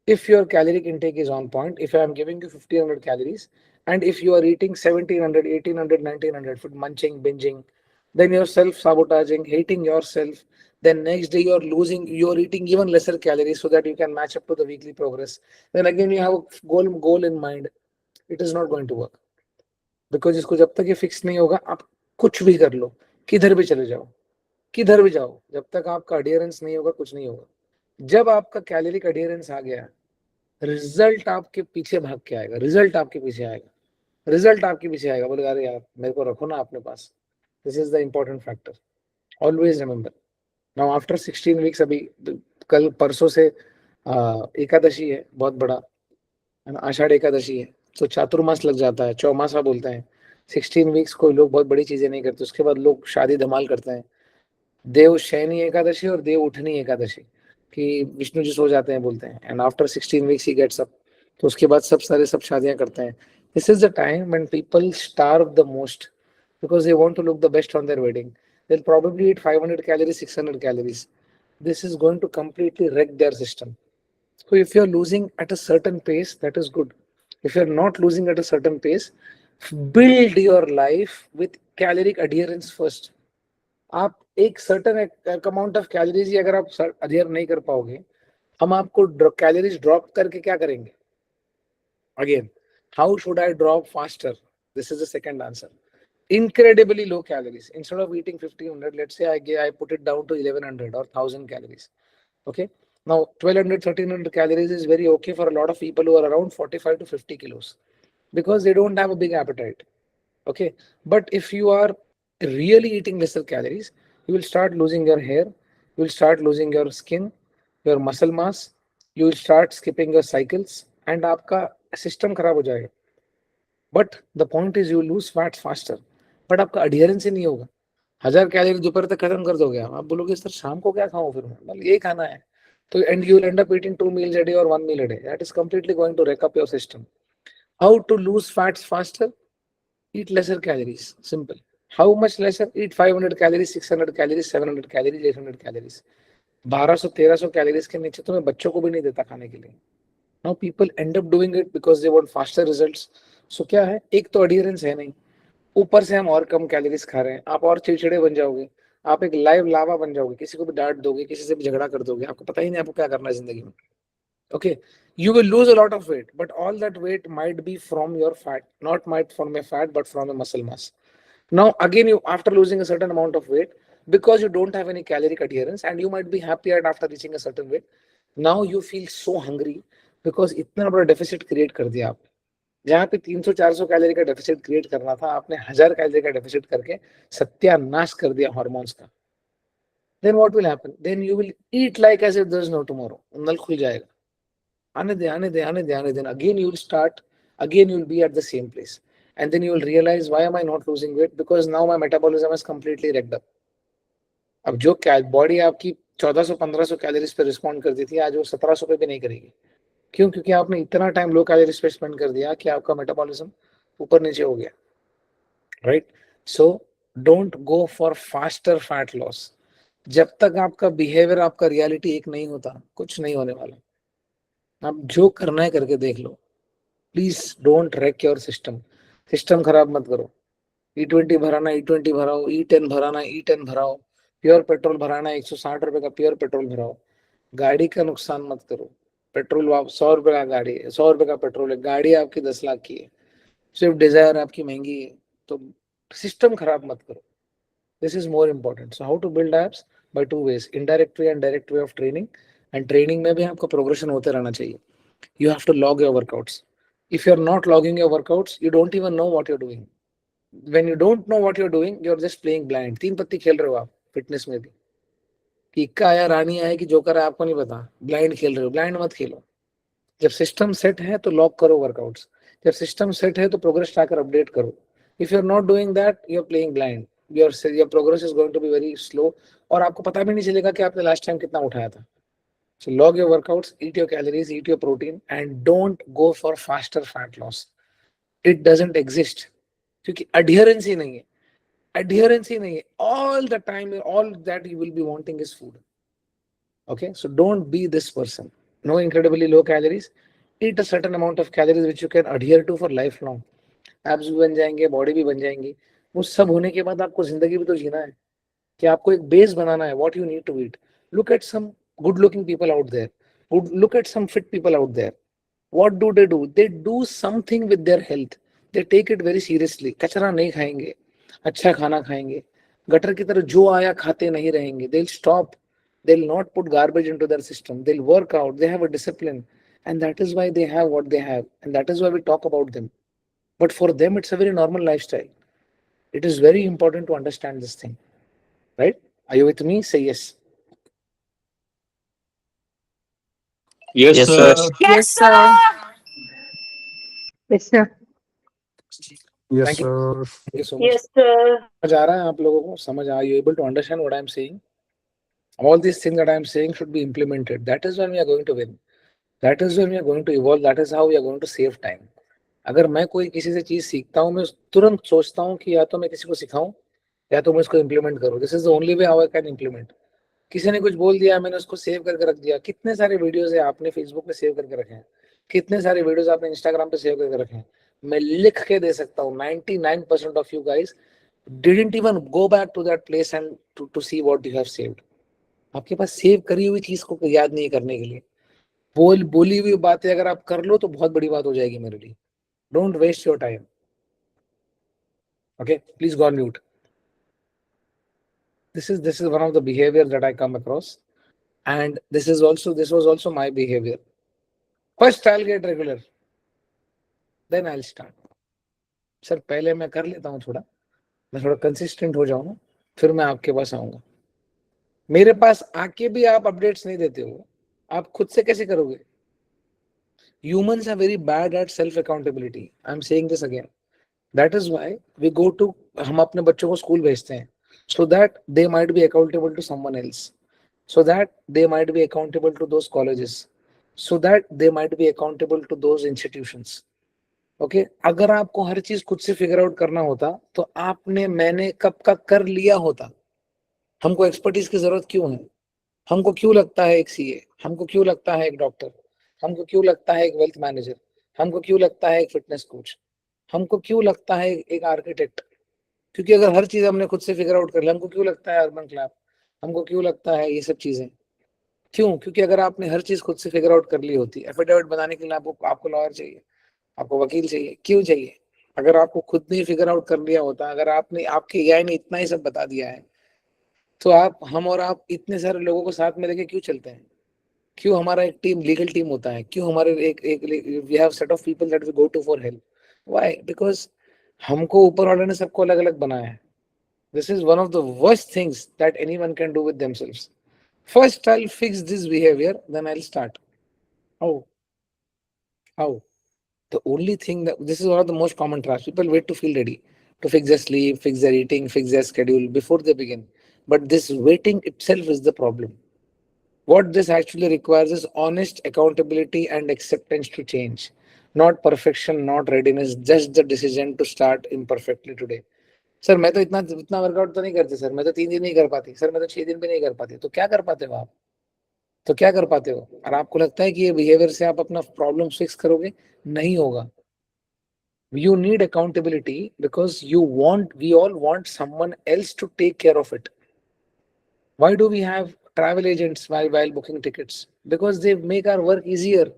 If your caloric intake is on point, if I am giving you 1500 calories and if you are eating 1700, 1800, 1900, food munching, binging, then you're self-sabotaging, hating yourself. Then next day you're eating even lesser calories so that you can match up to the weekly progress. Then again you have a goal in mind. It is not going to work. Because इसको जब तक ये fix नहीं होगा, आप कुछ भी कर लो, किधर भी चले जाओ, किधर भी जाओ, जब तक आपका अडियरेंस नहीं होगा कुछ नहीं होगा। जब आपका कैलोरिक अडियरेंस आ गया, रिजल्ट आपके पीछे भाग के आएगा, रिजल्ट आपके पीछे आएगा, रिजल्ट आपके पीछे आएगा। बोले अरे यार मेरे को रखो ना अपने पास। This is the important factor, always remember. Now after 16 weeks, अभी कल परसों से एकादशी है, बहुत बड़ा आषाढ़ एकादशी है, तो चातुर्मास लग जाता है, चौमासा बोलते हैं। 16 वीक्स कोई लोग बहुत बड़ी चीजें नहीं करते, उसके बाद लोग शादी धमाल करते हैं। देव शयनी एकादशी और देव उठनी एकादशी, कि विष्णु जी सो जाते हैं बोलते हैं, and after 16 weeks he gets up. तो उसके बाद सब शादियां करते हैं। This is the time when people starve the most because they want to look the best on their wedding. They'll probably eat 500 calories, 600 calories. This is going to completely wreck their system. So if you're losing at a certain pace, that is good. If you're not losing at a certain pace, build your life with caloric adherence first. आप एक certain amount of calories ही अगर आप adhere नहीं कर पाओगे, हम आपको calories drop करके क्या करेंगे? Again, how should I drop faster? This is the second answer. Incredibly low calories. Instead of eating 1500, let's say I put it down to 1100 or 1000 calories. Okay. Now 1200, 1300 calories is very okay for a lot of people who are around 45 to 50 kilos because they don't have a big appetite. Okay. But if you are really eating lesser calories, you will start losing your hair, you will start losing your skin, your muscle mass, you will start skipping your cycles and आपका system खराब हो जाएगा. But the point is you lose fats faster. But आपका adherence ही नहीं होगा। 1000 calorie दोपहर तक खत्म कर दोगे आप बोलोगे सर शाम को क्या खाऊं, फिर मतलब यही खाना है, तो and you will and up eating 2 meals a day or 1 meal a day. That is completely going to wreck up your system. How to lose fats faster? Eat lesser calories. Simple. How much lesser? Eat 500 calories, 600 calories, 700 calories, 800 calories. 1200-1300 calories के नीचे तो मैं बच्चों को भी नहीं देता खाने के लिए। Now people end up doing it because they want faster results. So क्या है, एक तो अडियरेंस है नहीं, ऊपर से हम और कम कैलोरीज खा रहे हैं, आप और चिड़चिड़े बन जाओगे, आप एक लाइव लावा बन जाओगे, किसी को भी डांट दोगे, किसी से भी झगड़ा कर दोगे, आपको पता ही नहीं आपको क्या करना है जिंदगी में। Okay, you will lose a lot of weight, but all that weight might be from your fat, not might from your fat but from your muscle mass. Now again, you after losing a certain amount of weight, because you don't have any caloric adherence and you might be happier after reaching a certain weight, now you feel so hungry because इतना बड़ा deficit create कर दिया आपने। जहाँ पे 300-400 calorie का deficit create करना था, आपने 1000 कैलोरी का डेफिसिट करके सत्यानाश कर दिया हार्मोन्स का। Then what will happen? Then you will eat like as if there is no tomorrow. नल खुल जाएगा, आने दे आने दे आने दे आने दे। Again you will start, again you will be at the same place, and then you will realize why am I not losing weight? Because now my metabolism is completely wrecked up. अब जो body आपकी 1400-1500 calories पे respond करती थी, आज वो 1700 पे भी नहीं करेगी। क्यों? क्योंकि आपने इतना टाइम लो कैलोरीज पे स्पेंड कर दिया कि आपका मेटाबॉलिज्म ऊपर नीचे हो गया, right? So don't go for faster fat loss. जब तक आपका बिहेवियर, आपका रियलिटी एक नहीं होता, कुछ नहीं होने वाला। आप जो करना है करके देख लो, please don't wreck your system. System खराब मत करो। E20 भराना E20 भराओ, E10 भराना E10 भराओ, pure petrol भराना 160 रुपए का प्योर पेट्रोल भराओ। गाड़ी का नुकसान मत करो। पेट्रोल 100 रुपए का गाड़ी है, 100 रुपए का पेट्रोल है, गाड़ी आपकी 10 लाख की है, स्विफ्ट डिजायर आपकी महंगी है, तो सिस्टम खराब मत करो। This is more important. So how to build abs? By 2 ways, indirect way and direct way of training. And training में भी आपका प्रोग्रेशन होते रहना चाहिए। You have to log your workouts. If you are not logging your workouts, you don't even know what you're doing. When you don't know what you're doing, you're just playing blind. 3 पत्ती खेल रहे हो आप fitness में भी, कि इक्का आया रानी आया कि जोकर है आपको नहीं पता, ब्लाइंड खेल रहे हो। ब्लाइंड मत खेलो। जब सिस्टम सेट है तो लॉक करो वर्कआउट्स, जब सिस्टम सेट है तो प्रोग्रेस ट्रैकर अपडेट करो। If you are not doing that, you are playing blind. your progress is going to be very slow, और आपको पता भी नहीं चलेगा कि आपने लास्ट टाइम कितना उठाया था. So log your workouts, eat your calories, eat your protein, and don't go for faster fat loss. It doesn't exist. क्योंकि adherence ही नहीं है. Adherence ही नहीं है. All the time, all that you will be wanting is food. Okay, so don't be this person. No incredibly low calories. Eat a certain amount of calories which you can adhere to for lifelong. Abs भी बन जाएंगे, body भी बन जाएंगी. वो सब होने के बाद आपको जिंदगी भी तो जीना है कि आपको एक बेस बनाना है. What you need to eat. Look at some good-looking people out there. Look at some fit people out there. What do? They do something with their health. They take it very seriously. कचरा नहीं खाएंगे, अच्छा खाना खाएंगे. Gutter की तरह जो आया खाते नहीं रहेंगे. They'll stop. They'll not put garbage into their system. They'll work out. They have a discipline, and that is why they have what they have, and that is why we talk about them. But for them, it's a very normal lifestyle. It is very important to understand this thing, right? Are you with me? Say yes. Yes, Yes, sir. sir. Yes, sir. Yes, sir. Yes, Thank you. sir. Thank you so much. Yes, sir. समझ आ रहा है आप लोगों को? समझ are you able to understand what I am saying? All these things that I am saying should be implemented. That is when we are going to win. That is when we are going to evolve. That is how we are going to save time. अगर मैं कोई किसी से चीज सीखता हूँ, मैं तुरंत सोचता हूँ कि या तो मैं किसी को सिखाऊं या तो मैं इसको इम्प्लीमेंट करूँ. This is the only way how I can implement. किसी ने कुछ बोल दिया, मैंने उसको सेव करके रख दिया. कितने सारे वीडियोस है आपने फेसबुक पे सेव करके रखे हैं, कितने सारे वीडियोस आपने इंस्टाग्राम पे सेव करके रखे हैं. मैं लिख के दे सकता हूँ. 99% of you guys didn't even go back to that place and to see what you have saved. आपके पास सेव करी हुई चीज को याद नहीं करने के लिए. बोली हुई बातें अगर आप कर लो तो बहुत बड़ी बात हो जाएगी मेरे लिए. Don't waste your time. Okay, please go on mute. This is one of the behavior that I come across, and this was also my behavior. First I'll get regular, then I'll start. Sir पहले मैं कर लेता हूँ थोड़ा, मैं थोड़ा consistent हो जाऊँ, फिर मैं आपके पास आऊंगा. मेरे पास आके भी आप अपडेट्स नहीं देते हो, आप खुद से कैसे करोगे? Humans are very bad at self accountability. I'm saying this again. That is why we go to, हम अपने बच्चों को स्कूल भेजते हैं, so that they might be accountable to someone else, so that they might be accountable to those colleges, so that they might be accountable to those institutions. Okay, अगर आपको हर चीज खुद से फिगर आउट करना होता तो मैंने कब का कर लिया होता. हमको एक्सपर्टीज की जरूरत क्यों है? हमको क्यों लगता है एक सीए? हमको क्यों लगता है एक डॉक्टर? हमको क्यों लगता है एक वेल्थ मैनेजर? हमको क्यों लगता है एक फिटनेस कोच? हमको क्यों लगता है एक आर्किटेक्ट? क्योंकि अगर हर चीज हमने खुद से फिगर आउट कर लिया, हमको क्यों लगता है अर्बन क्लैप? हमको क्यों लगता है ये सब चीजें? क्यों? क्योंकि अगर आपने हर चीज खुद से फिगर आउट कर ली होती, एफिडेविट बनाने के लिए आपको लॉयर चाहिए, आपको वकील चाहिए. क्यों चाहिए? अगर आपको खुद ने फिगर आउट कर लिया होता, अगर आपके एआई ने इतना ही सब बता दिया है, तो हम और आप इतने सारे लोगों को साथ में लेके क्यों चलते हैं? क्यों हमारा एक टीम, लीगल टीम होता है? क्यों हमारे we have set of people that we go to for help? Why? Because हमको ऊपर वाले ने सबको अलग अलग बनाया है. This is one of the worst things that anyone can do with themselves. First I will fix this behaviour, then I will start. How? The only thing that this is one of the most common traps. People wait to feel ready to fix their sleep, fix their eating, fix their schedule before they begin. But this waiting itself is the problem. What this actually requires is honest accountability and acceptance to change. Not perfection, not readiness, just the decision to start imperfectly today. Sir मैं तो इतना workout तो नहीं करते sir, मैं तो 3 दिन नहीं कर पाती सर, मैं तो 6 दिन भी नहीं कर पाती. तो क्या कर पाते हो आप? तो क्या कर पाते हो? और आपको लगता है कि ये बिहेवियर से आप अपना प्रॉब्लम फिक्स करोगे? नहीं होगा. You need accountability because we all want someone else to take care of it. Why do we have travel agents while booking tickets? Because they make our work easier.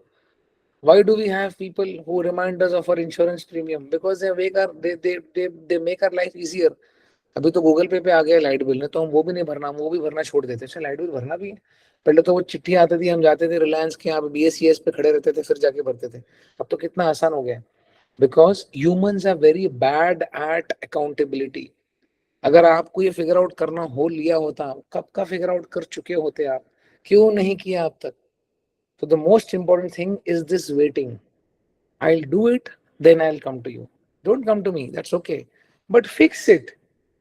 Why do we have people who remind us of our insurance premium? Because they make our life easier. अभी तो Google पे आ गया light bill ने, तो हम वो भी नहीं भरना, हम वो भी भरना छोड़ देते. अच्छा लाइट बिल भरना भी है? पहले तो वो चिट्ठी आती थी, हम जाते थे रिलायंस के यहाँ पे BSCS पे खड़े रहते थे, फिर जाके भरते थे. अब तो कितना आसान हो गया. Because humans are very bad at accountability. अगर आपको ये फिगर आउट करना हो लिया होता, कब का फिगर आउट कर चुके होते आप? क्यों नहीं किया अब तक? So the most important thing is this waiting. I'll do it, then I'll come to you. Don't come to me, that's okay. But fix it.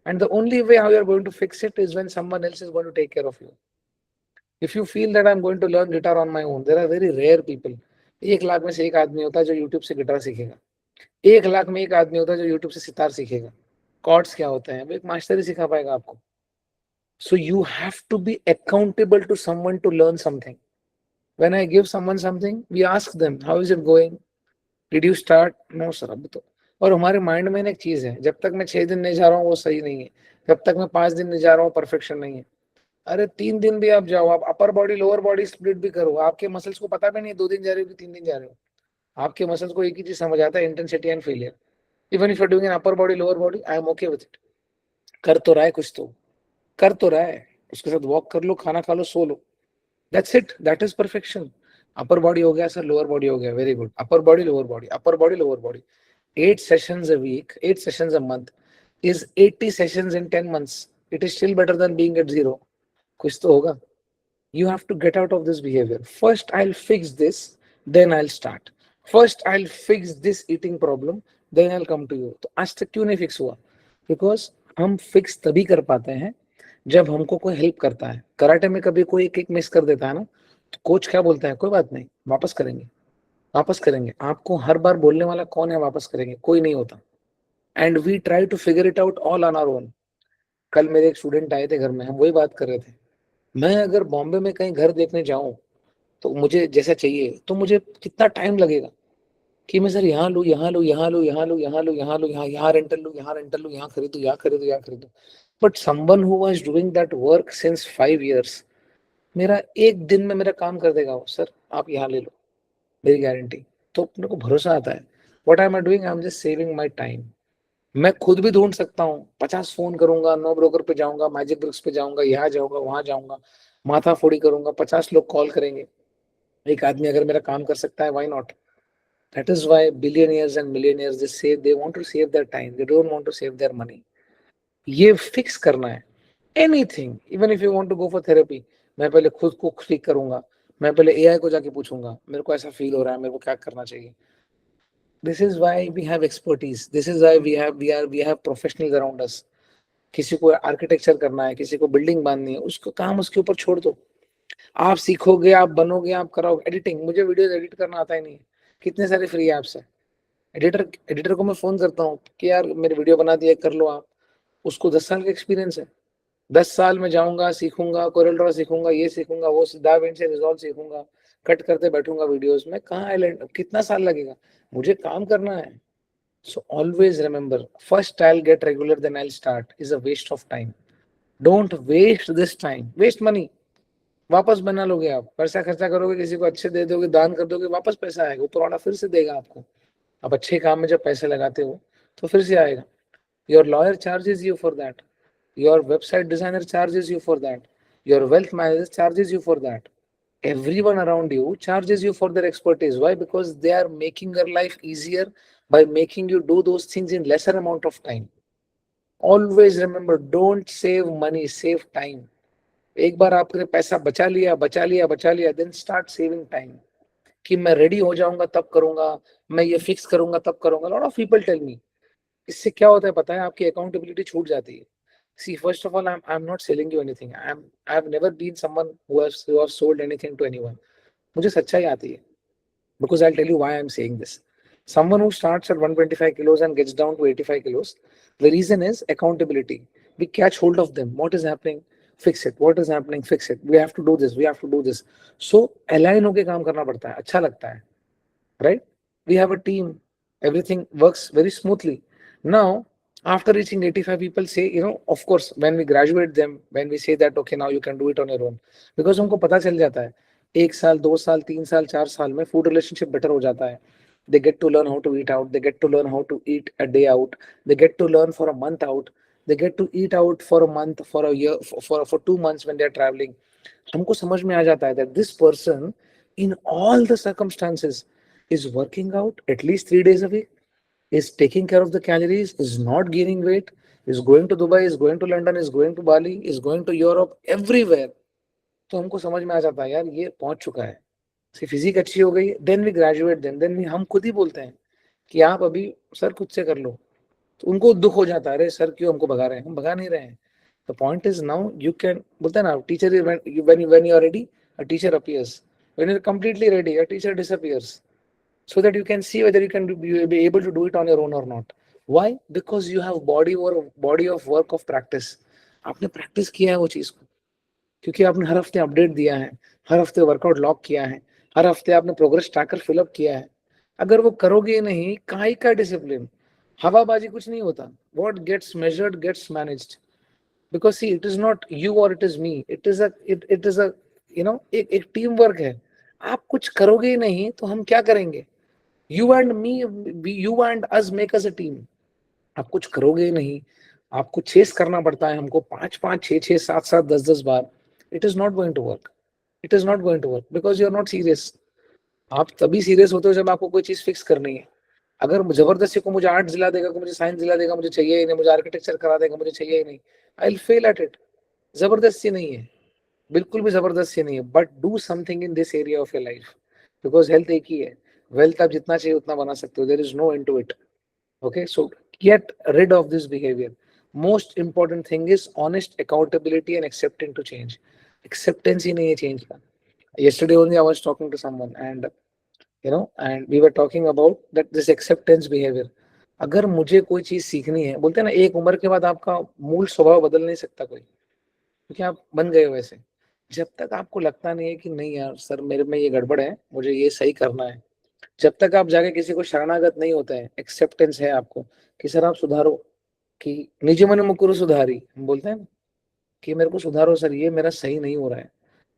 And the only way how you are going to fix it is when someone else is going to take care of you. If you feel that I'm going to learn guitar on my own, there are very rare people. 1 lakh में से एक आदमी होता है जो YouTube से guitar सीखेगा. 1 लाख में एक आदमी होता है जो यूट्यूब से सितार सीखेगा. कॉर्ड्स क्या होते हैं वो एक मास्टर ही सिखा पाएगा आपको. So you have to be accountable to someone to learn something. When I give someone something, we ask them, how is it going? Did you start? No sir, अभी तो. और हमारे माइंड में एक चीज है, जब तक मैं 6 दिन नहीं जा रहा हूँ वो सही नहीं है, जब तक मैं 5 दिन नहीं जा रहा हूँ परफेक्शन नहीं है. अरे 3 दिन भी आप जाओ, आप अपर बॉडी लोअर बॉडी स्प्लिट भी करो, आपके मसल्स को पता भी नहीं 2 दिन जा रहे हो कि 3 दिन जा रहे हो. आपके मसल्स को एक ही चीज समझ आता है, intensity and failure. Even if you are doing an upper body lower body, I am okay with it. कर तो रहा है कुछ, तो कर तो रहा है, उसके साथ वॉक कर लो, खाना खा लो, सो लो. That's it, that is perfection. Upper body हो गया सर, लोअर बॉडी हो गया, very good. Upper body lower body, upper body lower body. 8 sessions a week, 8 sessions a month is 80 sessions in 10 months. It is still better than being at 0. कुछ तो होगा. You have to get out of this behavior. First I'll fix this, then I'll start. First I'll fix this eating problem, then I'll come to you. तो आज तक क्यों नहीं fix हुआ? Because हम फिक्स तभी कर पाते हैं जब हमको कोई हेल्प करता है. कराटे में कभी कोई एक मिस कर देता है ना, तो कोच क्या बोलता है, कोई बात नहीं, वापस करेंगे, वापस करेंगे. आपको हर बार बोलने वाला कौन है वापस करेंगे? कोई नहीं होता. And we try to figure it out all on our own. कल मेरे एक स्टूडेंट आए थे घर में, हम वही बात कर रहे थे. मैं अगर बॉम्बे में कहीं घर देखने जाऊं तो मुझे जैसा चाहिए, तो मुझे कितना टाइम लगेगा कि मैं सर यहाँ लूँ, यहाँ लूँ, यहाँ लूँ, यहाँ लूँ, यहाँ लूँ, यहाँ लूँ, यहाँ रेंटल लूँ, यहाँ रेंटल लूँ, यहाँ खरीदूँ, यहाँ खरीदूँ, यहाँ खरीदूँ. But someone who was doing that work since 5 years, मेरा एक दिन में मेरा काम कर देगा वो. सर आप यहाँ ले लो, मेरी गारंटी. तो अपने को भरोसा आता है. What I am doing, I am just saving my time. मैं खुद भी ढूंढ सकता हूँ, 50 फोन करूंगा, नो ब्रोकर पे जाऊंगा, मैजिक ब्रिक्स पे जाऊंगा, यहाँ जाऊंगा, वहां जाऊंगा, माथा फोड़ी करूंगा, 50 लोग कॉल करेंगे. एक आदमी अगर मेरा काम कर सकता है, why not? That is why billionaires and millionaires they say they want to save their time, they don't want to save their money. ये फिक्स करना है. Anything, even if you want to go for therapy, मैं पहले खुद को ठीक करूंगा, मैं पहले एआई को जाके पूछूंगा, मेरे को ऐसा फील हो रहा है, मेरे को क्या करना चाहिए. This is why we have expertise. This is why we have professionals around us. किसी को आर्किटेक्चर करना है, किसी को बिल्डिंग बांधनी है, उसको काम उसके ऊपर छोड़ दो. आप सीखोगे, आप बनोगे, आप कराओ. एडिटिंग, मुझे वीडियोस एडिट करना आता ही नहीं है. कितने सारे फ्री ऐप्स है. एडिटर को मैं फोन करता हूँ कि यार मेरे वीडियो बना दिया, कर लो आप. उसको 10 साल का एक्सपीरियंस है. 10 साल में जाऊंगा, सीखूंगा, कोरल ड्रॉ सीखूंगा, ये सीखूंगा, वो DaVinci Resolve सीखूंगा, कट करते बैठूंगा वीडियोस में. कहाँ आइलैंड, कितना साल लगेगा? मुझे काम करना है. So always remember, first I'll get regular, then I'll start is a waste of time. Don't waste this time. Waste money. वापस बना लोगे आप, पैसा खर्चा करोगे, किसी को अच्छे दे दोगे, दान कर दोगे, वापस पैसा आएगा, ऊपर वाला फिर से देगा आपको. आप अच्छे काम में जब पैसे लगाते हो तो फिर से आएगा. Your lawyer charges you for that. Your website designer charges you for that. Your wealth manager charges you for that. Everyone around you charges you for their expertise. Why? Because they are making your life easier by making you do those things in lesser amount of time. Always remember, don't save money, save time. एक बार आपने पैसा बचा लिया, then start saving time. कि मैं ready हो जाऊंगा तब करूंगा, मैं ये फिक्स करूंगा तब करूंगा. lot of people tell me. इससे क्या होता है पता है? आपकी अकाउंटेबिलिटी छूट जाती है. See, first of all, I'm not selling you anything. I've never been someone who has sold anything to anyone. मुझे सच्चाई आती है. Because I'll tell you why I'm saying this. Someone who starts at 125 kilos and gets down to 85 kilos, the reason is accountability. We catch hold of them. What is happening? Fix it. What is happening? Fix it. We have to do this. We have to do this. So align होके काम करना पड़ता है. अच्छा लगता है, right? We have a team. Everything works very smoothly. Now, after reaching 85, people say, of course, when we graduate them, when we say that, okay, now you can do it on your own. Because हमको पता चल जाता है, 1 साल, 2 साल, 3 साल, 4 साल में food relationship better हो जाता है. They get to learn how to eat out. They get to learn how to eat a day out. They get to learn for a month out. They get to eat out for a month, for a year, for 2 months when they are traveling. हमको समझ में आ जाता है that this person, in all the circumstances, is working out at least 3 days a week, is taking care of the calories, is not gaining weight, is going to Dubai, is going to London, is going to Bali, is going to Europe, everywhere. तो हमको समझ में आ जाता है यार ये पहुंच चुका है. फिजिक अच्छी हो गई, देन वी ग्रेजुएट, देन हम खुद ही बोलते हैं कि आप अभी सर खुद से कर लो. तो उनको दुख हो जाता है, अरे सर क्यों हमको भगा रहे हैं, हम भगा नहीं रहे हैं. The point is now you can, बोलते हैं ना teacher when you are ready, a teacher appears. When you're completely ready, a teacher disappears. So that you can see whether you can be able to do it on your own or not. Why? Because you have body of work of practice. आपने practice किया है वो चीज को, क्योंकि आपने हर हफ्ते update दिया है, हर हफ्ते वर्कआउट लॉक किया है, हर हफ्ते आपने प्रोग्रेस ट्रैकर फिलअप किया है. अगर वो करोगे नहीं, काहे का डिसिप्लिन, हवाबाजी कुछ नहीं होता. What gets measured gets managed. Because see it is not you और it is me, it is a एक टीम वर्क है. आप कुछ करोगे ही नहीं तो हम क्या करेंगे. You and me, you and us make us a team. आप कुछ करोगे ही नहीं, आपको चेस करना पड़ता है हमको 5-5, 6-6, 7-7, 10-10 बार. It is not going to work. It is not going to work because you are not serious. आप तभी सीरियस होते हो जब आपको कोई चीज फिक्स करनी है. अगर जबरदस्ती को मुझे आर्ट दिला देगा, को मुझे साइंस दिला देगा, मुझे चाहिए ही नहीं, मुझे आर्किटेक्चर करा देगा, मुझे चाहिए ही नहीं, I will fail at it. जबरदस्ती नहीं है, बिल्कुल भी जबरदस्ती नहीं है. But do something in this area of your life, because health एक ही है. वेल्थ आप जितना चाहिए उतना बना सकते हो. There is no end to it. Okay, so get rid of this behavior. Most important thing is honest accountability and accepting to change. Acceptance ही नहीं है change का. Yesterday only I was talking to someone and and we were talking about that this acceptance behavior. अगर मुझे कोई चीज सीखनी है, बोलते हैं ना एक उम्र के बाद आपका मूल स्वभाव बदल नहीं सकता कोई, क्योंकि आप बन गए हो वैसे. जब तक आपको लगता नहीं है कि नहीं यार सर मेरे में ये गड़बड़ है, मुझे ये सही करना है, जब तक आप जाके किसी को शरणागत नहीं होता है, एक्सेप्टेंस है आपको कि सर आप सुधारो, कि निजी मन मुकुरु सुधारी हम बोलते हैं ना, कि मेरे को सुधारो सर, ये मेरा सही नहीं हो रहा है.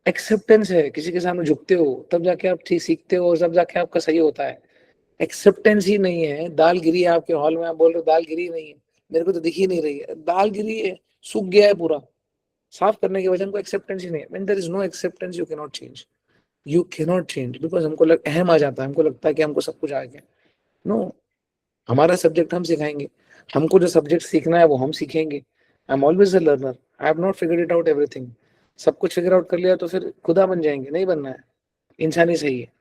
एक्सेप्टेंस है, किसी के सामने झुकते हो तब जाके आप ठीक सीखते हो और तब जाके आपका सही होता है. एक्सेप्टेंस ही नहीं है. दाल गिरी है आपके हॉल में, आप बोल रहे हो दाल गिरी नहीं है, मेरे को तो दिख ही नहीं रही है. दाल गिरी है, सूख गया है पूरा, साफ करने के वजह को एक्सेप्टेंस ही नहीं है. When there is no acceptance you can not change. You can not change because हमको अहम आ जाता है, हमको लगता है कि हमको सब कुछ आ गया. नो, हमारा सब्जेक्ट हम सिखाएंगे, हमको जो सब्जेक्ट सीखना है वो हम सीखेंगे. I am always a learner. I have not figured it out everything. सब कुछ फिगर आउट कर लिया तो फिर खुदा बन जाएंगे, नहीं बनना है. इंसान ही सही है.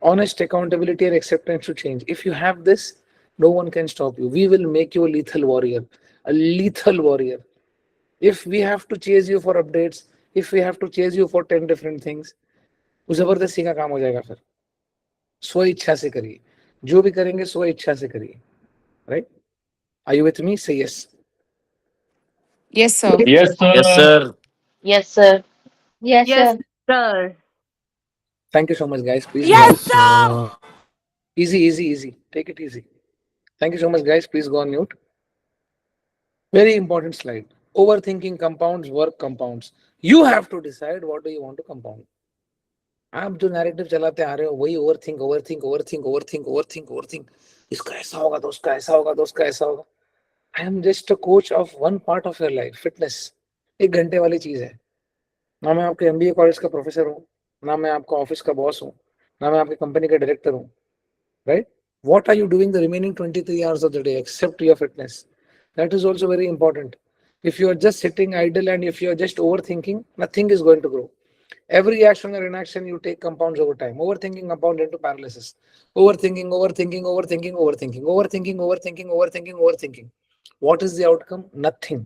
Honest accountability and acceptance to change. If you have this, no one can stop you. We will make you a lethal warrior. A lethal warrior. If we have to chase you for updates, if we have to chase you for 10 different things, वो जबरदस्ती का काम हो जाएगा. फिर स्व इच्छा से करिए, जो भी करेंगे स्व इच्छा से करिए. Right? Are you with me? Say yes. Yes, sir. Yes, sir. Yes, sir. Yes, sir. Yes, Yes, sir. sir. Thank you so much, guys. Please. Yes, go on. sir. Easy. Take it easy. Thank you so much, guys. Please go on mute. Very important slide. Overthinking compounds work compounds. You have to decide what do you want to compound. आप जो narrative चलाते आ रहे हो वही overthink. इसका ऐसा होगा तो उसका ऐसा होगा तो उसका ऐसा होगा. आई am just a coach of one part of your life. Fitness 1 घंटे वाली चीज है. ना मैं आपके MBA कॉलेज का प्रोफेसर हूँ, ना मैं आपका ऑफिस का बॉस हूँ, ना मैं आपकी कंपनी का डायरेक्टर हूँ. Right? What are you doing the remaining 23 hours of the day except your fitness? That is also very important. If you are just sitting idle and if you are just overthinking, nothing is going to grow. Every action or inaction you take compounds over time. Overthinking compounds into paralysis. Overthinking. What is the outcome? Nothing.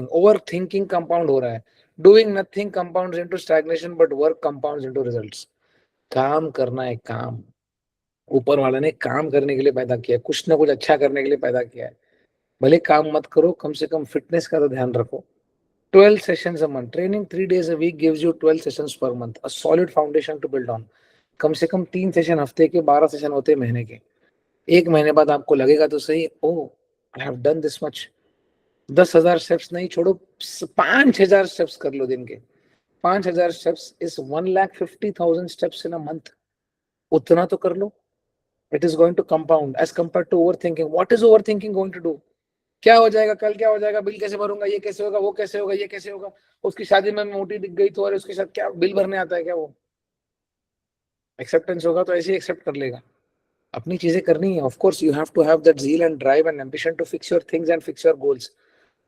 Overthinking compound हो रहा है. Doing nothing compounds into stagnation, but work compounds into results. काम करना है काम. ऊपर वाला ने काम करने के लिए पैदा किया है, कुछ ना कुछ अच्छा करने के लिए पैदा किया है. भले काम मत करो, कम से कम फिटनेस का तो ध्यान रखो. 12 sessions a month. Training 3 days a week gives you 12 sessions per month. A solid foundation to build on. कम से कम 3 सेशन हफ्ते के, 12 सेशन होते हैं महीने के. 1 महीने बाद आपको लगेगा तो सही, oh I have done this much. 10,000 steps नहीं, छोड़ो 5,000 स्टेप्स कर लो दिन के. 5,000 steps is 1,50,000 steps in a month. उतना तो कर लो. It is going to compound as compared to overthinking. What is overthinking going to do? क्या हो जाएगा, कल क्या हो जाएगा, बिल कैसे भरूंगा, ये कैसे होगा, वो कैसे होगा, ये कैसे होगा, उसकी शादी में मोटी दिख गई तो, और उसके साथ क्या बिल भरने आता है क्या. वो एक्सेप्टेंस होगा तो ऐसे ही एक्सेप्ट कर लेगा. अपनी चीजें करनी है. Of course you have to have that zeal and drive and ambition to fix your things and fix your goals,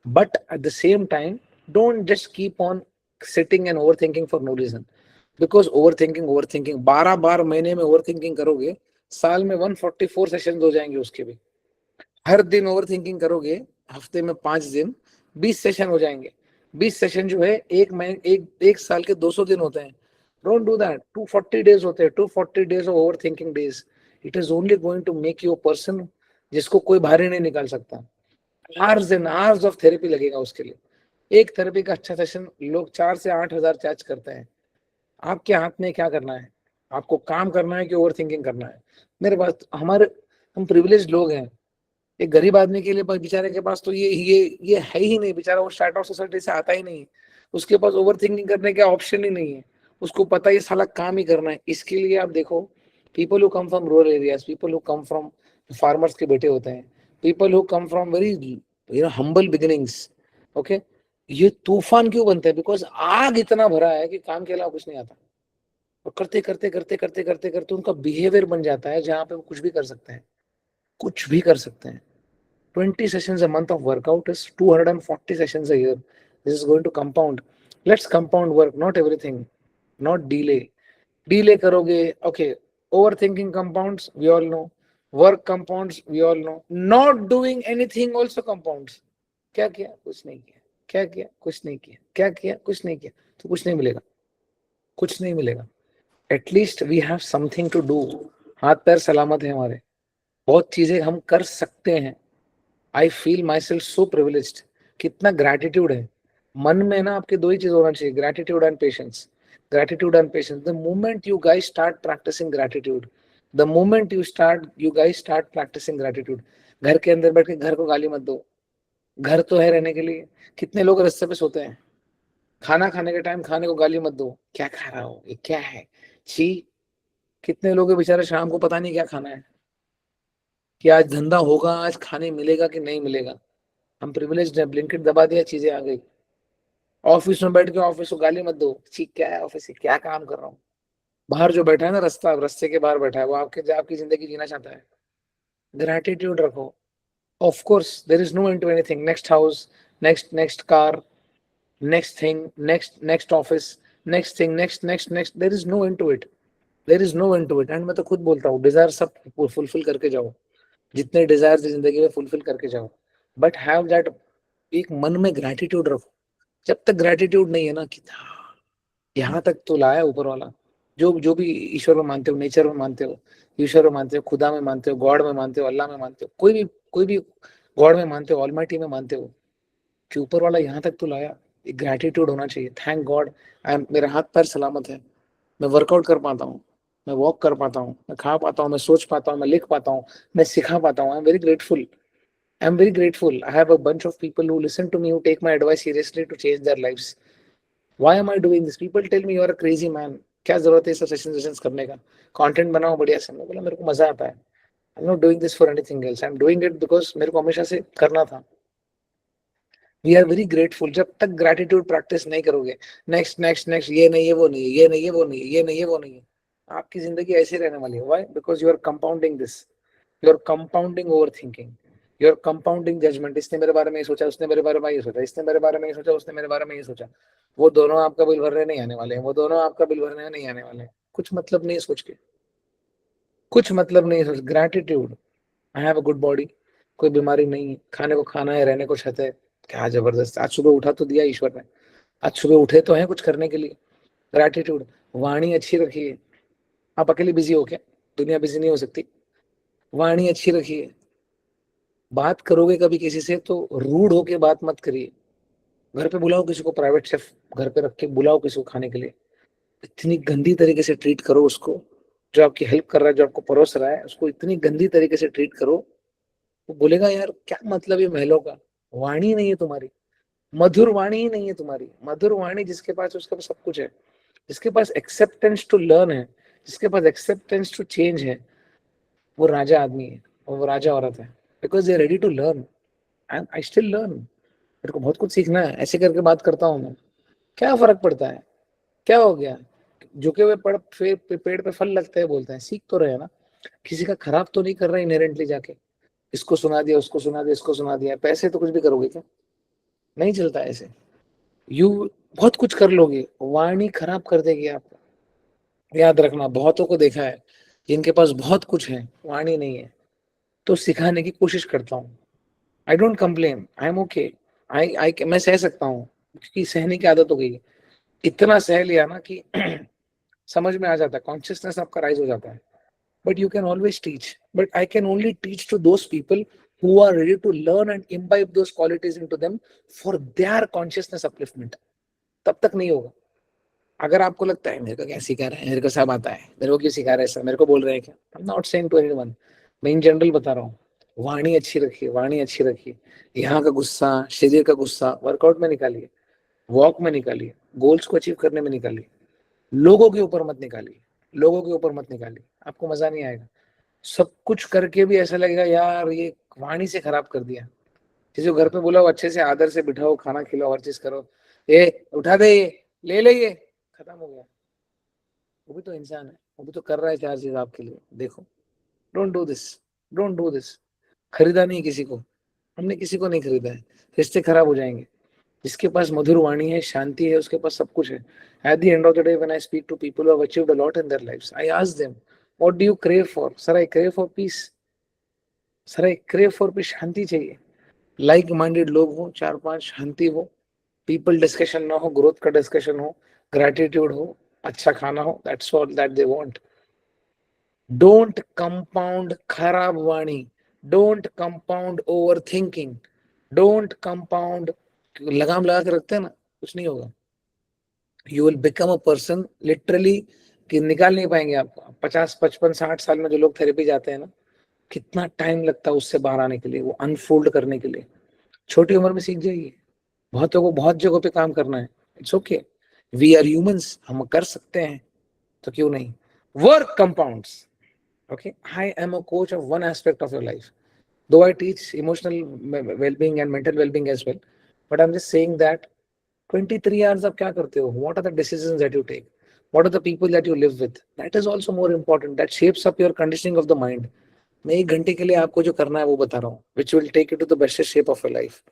but at the same time don't just keep on sitting and overthinking for no reason. Because overthinking 12 बार महीने में overthinking करोगे, साल में 144 sessions हो जाएंगे उसके भी. हर दिन ओवर थिंकिंग करोगे, हफ्ते में 5 दिन 20 सेशन हो जाएंगे। 20 सेशन जो है एक साल के 200 दिन होते हैं। Don't do that. 240 डेज होते हैं, 240 days of overthinking days. It is only going to make you a person जिसको कोई बाहर ही नहीं निकाल सकता। Hours and hours of therapy लगेगा उसके लिए। एक थेरेपी का अच्छा सेशन लोग 4 से 8 हजार चार्ज करते हैं। आपके हाथ में क्या करना है, आपको काम करना है कि ओवर थिंकिंग करना है। मेरे पास हम प्रिविलेज लोग हैं। एक गरीब आदमी के लिए बेचारे के पास तो ये है ही नहीं। बेचारा वो स्टार्ट आउट सोसाइटी से आता ही नहीं, उसके पास ओवर थिंकिंग करने का ऑप्शन ही नहीं है। उसको पता है ये साला काम ही करना है। इसके लिए आप देखो, people who come from rural areas, people who come from farmers के बेटे होते हैं, people who come from very humble beginnings, okay, ये तूफान क्यों बनते हैं? बिकॉज आग इतना भरा है कि काम के अलावा कुछ नहीं आता। और करते करते करते करते करते करते उनका बिहेवियर बन जाता है जहां पे वो कुछ भी कर सकते हैं, कुछ भी कर सकते हैं। 20 sessions a month of workout is 240 sessions a year. This is going to compound. Let's compound work, not everything, not delay. Delay करोगे, okay. Overthinking compounds, we all know. Work compounds, we all know. Not doing anything also compounds. क्या किया? कुछ नहीं किया। क्या किया? कुछ नहीं किया। क्या किया? कुछ नहीं किया। तो कुछ नहीं मिलेगा, कुछ नहीं मिलेगा। At least we have something to do. हाथ पैर सलामत है हमारे, बहुत चीजें हम कर सकते हैं। I feel my self so privileged. कितना ग्रैटिट्यूड है मन में ना। आपके दो ही चीज होना चाहिए, gratitude and patience. Gratitude and patience. The moment you guys start practicing gratitude, the moment you guys start practicing gratitude, घर के अंदर बैठ के घर को गाली मत दो। घर तो है रहने के लिए। कितने लोग रास्ते पे सोते हैं, खाना खाने के टाइम खाने को गाली मत दो। क्या खा रहा हो, ये क्या है, छी। कितने लोग बेचारे शाम को पता नहीं क्या खाना है, कि आज धंधा होगा, आज खाने मिलेगा कि नहीं मिलेगा। हम प्रिविलेज्ड हैं, ब्लिंकिट दबा दिया, चीजें आ गई। ऑफिस में बैठ के ऑफिस को गाली मत दो, ठीक क्या है ऑफिस से, क्या काम कर रहा हूँ। बाहर जो बैठा है ना, रास्ते के बाहर बैठा है, वो आपकी जिंदगी जीना चाहता है। ग्रैटिट्यूड रखो। Of course there is no end to anything. Next house, next car, next thing, next office, next thing, next, there is no end to it. There is no end to it. And मैं तो खुद बोलता हूँ, Dzire सब fulfil करके जाओ, जितने Dzire जिंदगी में फुलफिल करके जाओ, बट हैव दैट, एक मन में ग्रैटिट्यूड रखो। जब तक ग्रैटिट्यूड नहीं है ना, कि यहाँ तक तो लाया ऊपर वाला। जो जो भी ईश्वर में मानते हो, नेचर में मानते हो, ईश्वर में मानते हो, खुदा में मानते हो, गॉड में मानते हो, अल्लाह में मानते हो, कोई भी गॉड में मानते हो, ऑलमाइटी में मानते हो, कि ऊपर वाला यहाँ तक तो लाया। एक ग्रैटिट्यूड होना चाहिए। थैंक गॉड, मेरा हाथ पैर सलामत है, मैं वर्कआउट कर पाता हूँ, मैं वॉक कर पाता हूँ, मैं खा पाता हूँ, मैं सोच पाता हूँ, मैं लिख पाता हूँ, मैं सिखा पाता हूँ। आई am very grateful. I'm very grateful. I have a bunch of people who listen to me, who take my advice seriously to change their lives. Why am I doing this? People tell me you are a crazy man. क्या जरूरत है सब sessions करने का? Content बनाओ बढ़िया से। मैं बोला मेरे को मजा आता है। I'm not doing this for anything else. I'm doing it because मेरे को हमेशा से करना था। We are very grateful. जब तक ग्रेटिट्यूड प्रैक्टिस नहीं करोगे, नेक्स्ट नेक्स्ट नेक्स्ट, ये नहीं है वो नहीं है, ये नहीं है वो नहीं है, ये नहीं है वो नहीं है, आपकी जिंदगी ऐसी रहने वाली है। Why? Because you are compounding this. You are compounding overthinking. You are compounding judgment. इसने मेरे बारे में ये सोचा, उसने मेरे बारे में ये सोचा, इसने मेरे बारे में ये सोचा, उसने मेरे बारे में ये सोचा। वो दोनों आपका बिल भरने नहीं आने वाले हैं, वो दोनों आपका बिल भरने नहीं आने वाले हैं। कुछ मतलब नहीं सोच के, कुछ मतलब नहीं सोच। Gratitude, I have a good body, कोई बीमारी नहीं है, खाने को खाना है, रहने को छत है। क्या जबरदस्त। आज सुबह उठा तो दिया ईश्वर ने, आज सुबह उठे तो हैं कुछ करने के लिए। ग्रैटिट्यूड। वाणी अच्छी रखिए। आप अकेले बिजी हो क्या? दुनिया बिजी नहीं हो सकती। वाणी अच्छी रखिए। बात करोगे कभी किसी से तो रूड होके बात मत करिए। घर पे बुलाओ किसी को, प्राइवेट शेफ घर पे रख के बुलाओ किसी को खाने के लिए, इतनी गंदी तरीके से ट्रीट करो उसको। जो आपकी हेल्प कर रहा है, जो आपको परोस रहा है, उसको इतनी गंदी तरीके से ट्रीट करो, वो बोलेगा यार क्या मतलब ये महलों का। वाणी नहीं है तुम्हारी, मधुर वाणी ही नहीं है तुम्हारी। मधुर वाणी जिसके पास, उसके पास सब कुछ है। जिसके पास एक्सेप्टेंस टू लर्न है, जिसके पास एक्सेप्टेंस टू चेंज है, वो राजा आदमी है और वो राजा औरत है। Because they ready to learn and I still learn. मेरे को बहुत कुछ सीखना है। ऐसे करके बात करता हूँ मैं, क्या फर्क पड़ता है, क्या हो गया। झुके हुए पेड़ पे फल लगते हैं बोलते हैं, सीख तो रहे हैं ना। किसी का खराब तो नहीं कर रहा इनहेरेंटली जाके। इसको सुना दिया, उसको सुना दिया, इसको सुना दिया। पैसे तो कुछ भी करोगे क्या? नहीं चलता ऐसे। यू बहुत कुछ कर लोगे, वाणी खराब कर देगी आपको। याद रखना, बहुतों को देखा है जिनके पास बहुत कुछ है, वाणी नहीं है। तो सिखाने की कोशिश करता हूँ। I don't complain, I am okay, I मैं सह सकता हूँ, क्योंकि सहने की आदत हो गई है। इतना सह लिया ना कि समझ में आ जाता है, कॉन्शियसनेस आपका राइज हो जाता है। But you can always teach, but I can only teach to those people who are ready to learn and imbibe those qualities into them for their consciousness upliftment. तब तक नहीं होगा। अगर आपको लगता है मेरे को क्या सिखा रहा है, मेरे को सब आता है, मेरे को क्यों सिखा रहा है सर, मेरे को बोल रहे हैं क्या, I am not saying to anyone, मैं इन जनरल बता रहा हूँ। वाणी अच्छी रखिए, वाणी अच्छी रखिए। यहाँ का गुस्सा, शरीर का गुस्सा वर्कआउट में निकालिए, वॉक में निकालिए, गोल्स को अचीव करने में निकालिए। लोगों के ऊपर मत निकालिए, लोगों के ऊपर मत निकालिए, आपको मजा नहीं आएगा। सब कुछ करके भी ऐसा लगेगा यार ये वाणी से खराब कर दिया। किसी को घर पे बुलाओ, अच्छे से आदर से बिठाओ, खाना खिलाओ, हर चीज करो, ये उठा दे, ये ले ले, ये खत्म हो गया। वो भी तो इंसान है, वो भी तो कर रहा है चार चीज आपके लिए। देखो, don't do this, don't do this. खरीदा नहीं किसी को, हमने किसी को नहीं खरीदा है, रिश्ते खराब हो जाएंगे। जिसके पास मधुर वाणी है, शांति है, उसके पास सब कुछ है। At the end of the day, when I speak to people who have achieved a lot in their lives, I ask them, what do you crave for? Sir, I crave for peace. Sir, I crave for peace. शांति चाहिए, like minded लोग हो, चार पांच, शांति हो, people discussion ना हो, growth का discussion हो, ग्रेटिट्यूड हो, अच्छा खाना हो, that's all that they want. Don't compound खराब वाणी, don't compound overthinking, don't compound. लगाम लगा के रखते हैं ना, कुछ नहीं होगा। You will become a person literally कि निकाल नहीं पाएंगे आपको। 50 55 60 साल में जो लोग थेरेपी जाते हैं ना, कितना टाइम लगता है उससे बाहर आने के लिए, वो अनफोल्ड करने के लिए। छोटी उम्र में सीख जाइए। बहुतों को बहुत जगहों पे काम करना है, it's okay, we are humans, हम कर सकते हैं, तो क्यों नहीं। Work compounds, okay, I am a coach of one aspect of your life, though I teach emotional well-being and mental well-being as well, but I'm just saying that 23 hours आप क्या करते हो, what are the decisions that you take, what are the people that you live with, that is also more important, that shapes up your conditioning of the mind. मैं 1 घंटे के लिए आपको जो करना है वो बता रहा हूँ, which will take you to the best shape of your life.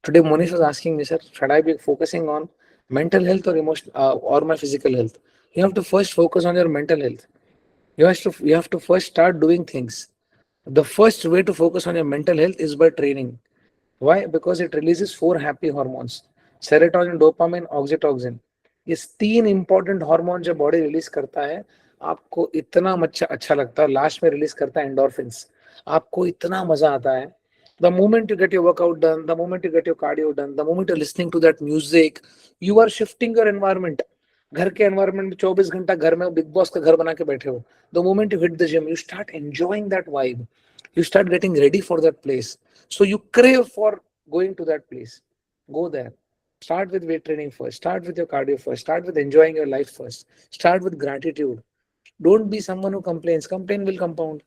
Today Monish was asking me, sir, should I be focusing on mental health or emotional or my physical health? You have to first focus on your mental health. You have to first start doing things. The first way to focus on your mental health is by training. Why? Because it releases 4 happy hormones: serotonin, dopamine, oxytocin. ये 3 important hormone जब body release करता है, आपको इतना अच्छा लगता है। Last में रिलीज करता है एंडोर्फिन्स, आपको इतना मजा आता है। The moment you get your workout done, the moment you get your cardio done, the moment you're listening to that music, you are shifting your environment. घर के एनवायरमेंट में 24 घंटा घर में बिग बॉस का घर बना के बैठे हो। The moment you hit the gym, you start enjoying that vibe. You start getting ready for that place. So you crave for going to that place. Go there. Start with weight training first. Start with your cardio first. Start with enjoying your life first. Start with gratitude. Don't be someone who complains. Complain will compound.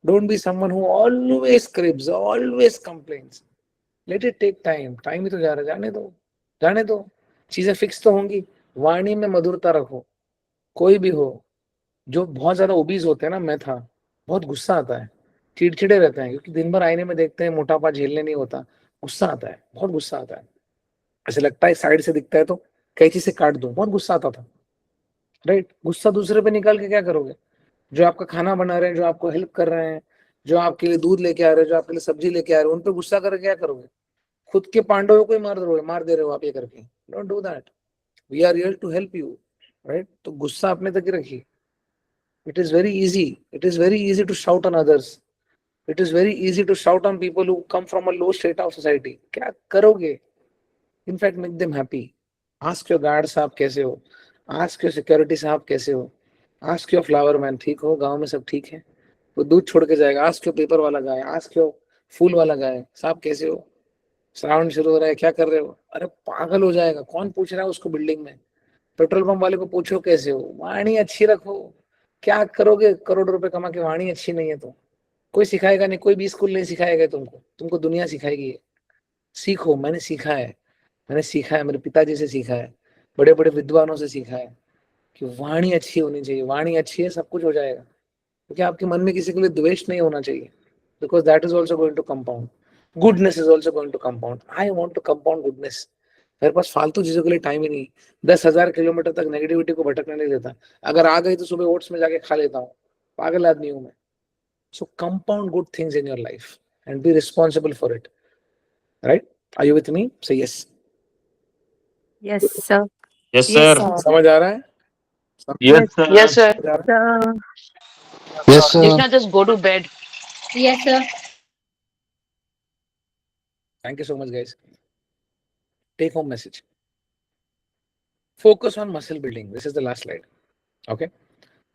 Don't be someone who always cribs, always complains. Let it take time. Time ही तो जा रहा है, जाने दो, जाने दो। चीजें fix तो होंगी। वाणी में मधुरता रखो। कोई भी हो, जो बहुत ज्यादा ओबीज होते हैं ना, मैं था, बहुत गुस्सा आता है, चिड़चिड़े रहते हैं, क्योंकि दिन भर आईने में देखते हैं, मोटापा झेलने नहीं होता, गुस्सा आता है, बहुत गुस्सा आता है। ऐसे लगता है साइड से दिखता है तो कैंची से काट दूं, बहुत गुस्सा आता था। राइट? गुस्सा दूसरे पे निकाल के क्या करोगे? जो आपका खाना बना रहे हैं, जो आपको हेल्प कर रहे हैं, जो आपके लिए दूध लेके आ रहे हैं, जो आपके लिए सब्जी लेके आ रहे हैं, उन पे गुस्सा करके क्या करोगे? खुद के पांडवों को ही मार दे रहे हो आप ये करके। Don't do that, we are here to help you. Right? तो गुस्सा अपने तक ही रखिए। It is very easy. It is very easy to shout on others. It is very easy to shout on people who come from a low state of society. क्या करोगे? In fact, make them happy. Ask your guard साहब कैसे हो? Ask your security साहब कैसे हो? Ask your flower man ठीक हो? गांव में सब ठीक है? वो दूध छोड़ के जाएगा। Ask your पेपर वाला गाय, ask your फूल वाला गाय साहब कैसे हो? श्रावण शुरू हो रहा है, क्या कर रहे हो? अरे पागल हो जाएगा, कौन पूछ रहा है उसको बिल्डिंग में? पेट्रोल पंप वाले को पूछो कैसे हो? वाणी अच्छी रखो। क्या करोगे करोड़ रुपए कमा के, वाणी अच्छी नहीं है तो? कोई सिखाएगा नहीं, कोई भी स्कूल नहीं सिखाएगा तुमको, तुमको दुनिया सिखाएगी। सीखो, मैंने सीखा है, मेरे पिताजी से सीखा है, बड़े बड़े विद्वानों से सीखा है कि वाणी अच्छी होनी चाहिए। वाणी अच्छी है, सब कुछ हो जाएगा, क्योंकि आपके मन में किसी के लिए द्वेष नहीं होना चाहिए, because that is also going to compound. Goodness is also going to compound. I want to compound goodness. मेरे पास फालतू चीजों के लिए टाइम ही नहीं। 10,000 किलोमीटर तक नेगेटिविटी को भटकने नहीं देता। अगर आ गई तो सुबह ओट्स में जाके खा लेता हूँ, पागल आदमी हूँ मैं। So compound good things in your life and be responsible for it. Right? Are you with me? Say yes. Yes, sir. Yes, Yes, sir. sir. समझ आ रहा है? Yes, sir. Yes, sir. Sir. Yes, sir. Dishna, just go to bed. Yes, sir. Thank you so much, guys. Take home message. Focus on muscle building. This is the last slide. Okay.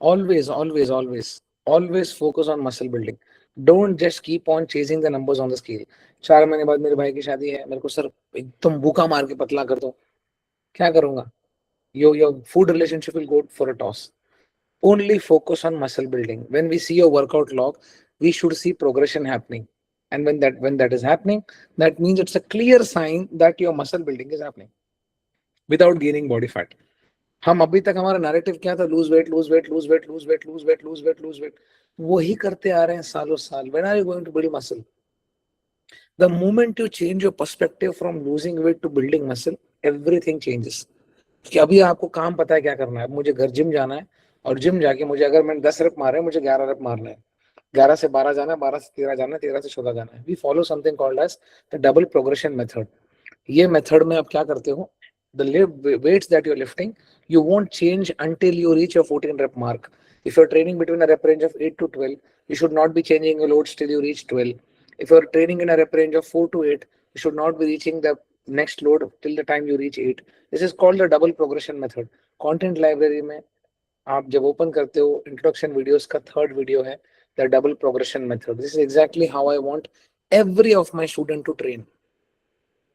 Always, always, always, always focus on muscle building. Don't just keep on chasing the numbers on the scale. 4 महीने बाद मेरे भाई की शादी है, मेरे को sir एकदम भूखा मार के पतला कर दो, क्या करूंगा? Your food relationship will go for a toss. Only focus on muscle building. When we see a workout log, we should see progression happening. And when that is happening, that means it's a clear sign that your muscle building is happening without gaining body fat. हम अभी तक हमारा narrative क्या था? Lose weight, lose weight, lose weight, lose weight, lose weight, lose weight, lose weight, वही करते आ रहे हैं सालों साल. When are you going to build muscle? The moment you change your perspective from losing weight to building muscle, everything changes. कि अभी आपको काम पता है क्या करना है. अब मुझे घर जिम जाना है और जिम जाके मुझे अगर मैंने 10 रेप मारे, मुझे 11 रेप मारना है. 11 से 12 जाना है, 12 से 13 जाना है, 13 से 14 जाना है. We follow something called as the double progression method. ये मेथड में आप क्या करते हो? The weights that you're lifting, you won't change until you reach your 14 rep mark. If you're training between a rep range of 8 to 12, you should not be changing your loads till you reach 12. If you're training in a rep range of 4 to 8, you should not be reaching the next load till the time you reach 8. This is called the double progression method. Content library में आप जब open करते हो, introduction videos का third video है the double progression method. This is exactly how I want every of my student to train.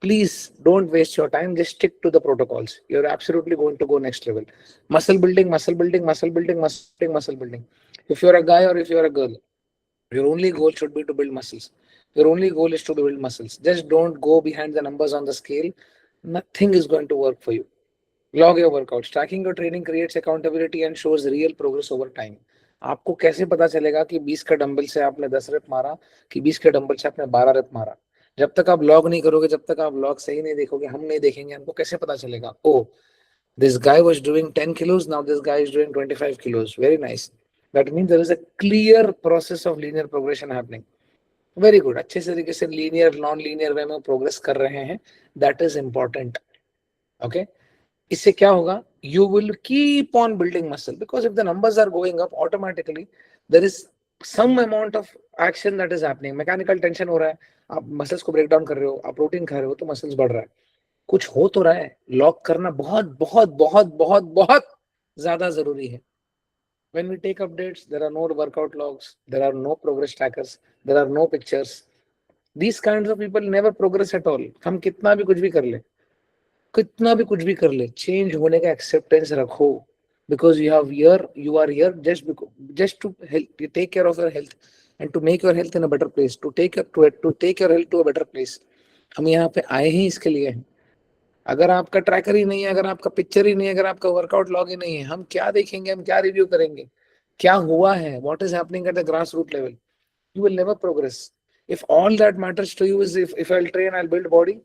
Please don't waste your time. Just stick to the protocols. You're absolutely going to go next level. Muscle building, muscle building, muscle building, muscle building, muscle building. If you're a guy or if you're a girl, your only goal should be to build muscles. Your only goal is to build muscles. Just don't go behind the numbers on the scale. Nothing is going to work for you. Log your workouts. Tracking your training creates accountability and shows real progress over time. आपको कैसे पता चलेगा कि 20 का dumbbell से आपने 10 rape मारा कि 20 के डंबल से आपने 12 रेप मारा? जब तक आप लॉग नहीं करोगे, जब तक आप लॉग सही नहीं देखोगे, हम नहीं देखेंगे, हमको कैसे पता चलेगा? ओ, this guy was doing 10 kilos, now this guy is doing 25 kilos. Very nice. That means there is a clear process of linear progression happening. Very good. अच्छे तरीके से linear, non-linear वे में progress कर रहे हैं. That is important. Okay. इससे क्या होगा? You will keep on building muscle because if the numbers are going up, automatically there is some amount of action that is happening. Mechanical tension हो रहा है, आप मसल्स को ब्रेक डाउन कर रहे हो, आप प्रोटीन खा रहे हो तो मसल्स बढ़ रहा है. कुछ हो तो रहा है. लॉक करना बहुत बहुत बहुत बहुत बहुत ज्यादा जरूरी है. When we take updates, there are no workout logs, there are no progress trackers, there are no pictures. These kinds of people never progress at all. हम कितना भी कुछ भी कर ले, कितना भी कुछ भी कर ले, चेंज होने का एक्सेप्टेंस रखो. Because you are here just to help, to take care of your health and to make your health in a better place, to take your health to a better place. हम यहाँ पे आए ही इसके लिए हैं. अगर आपका ट्रैकर ही नहीं है, अगर आपका पिक्चर ही नहीं है, अगर आपका वर्कआउट लॉग ही नहीं है, हम क्या देखेंगे, हम क्या रिव्यू करेंगे, क्या हुआ है, what is happening at the grassroots level? You will never progress. If all that matters to you is if I'll train, I'll build body,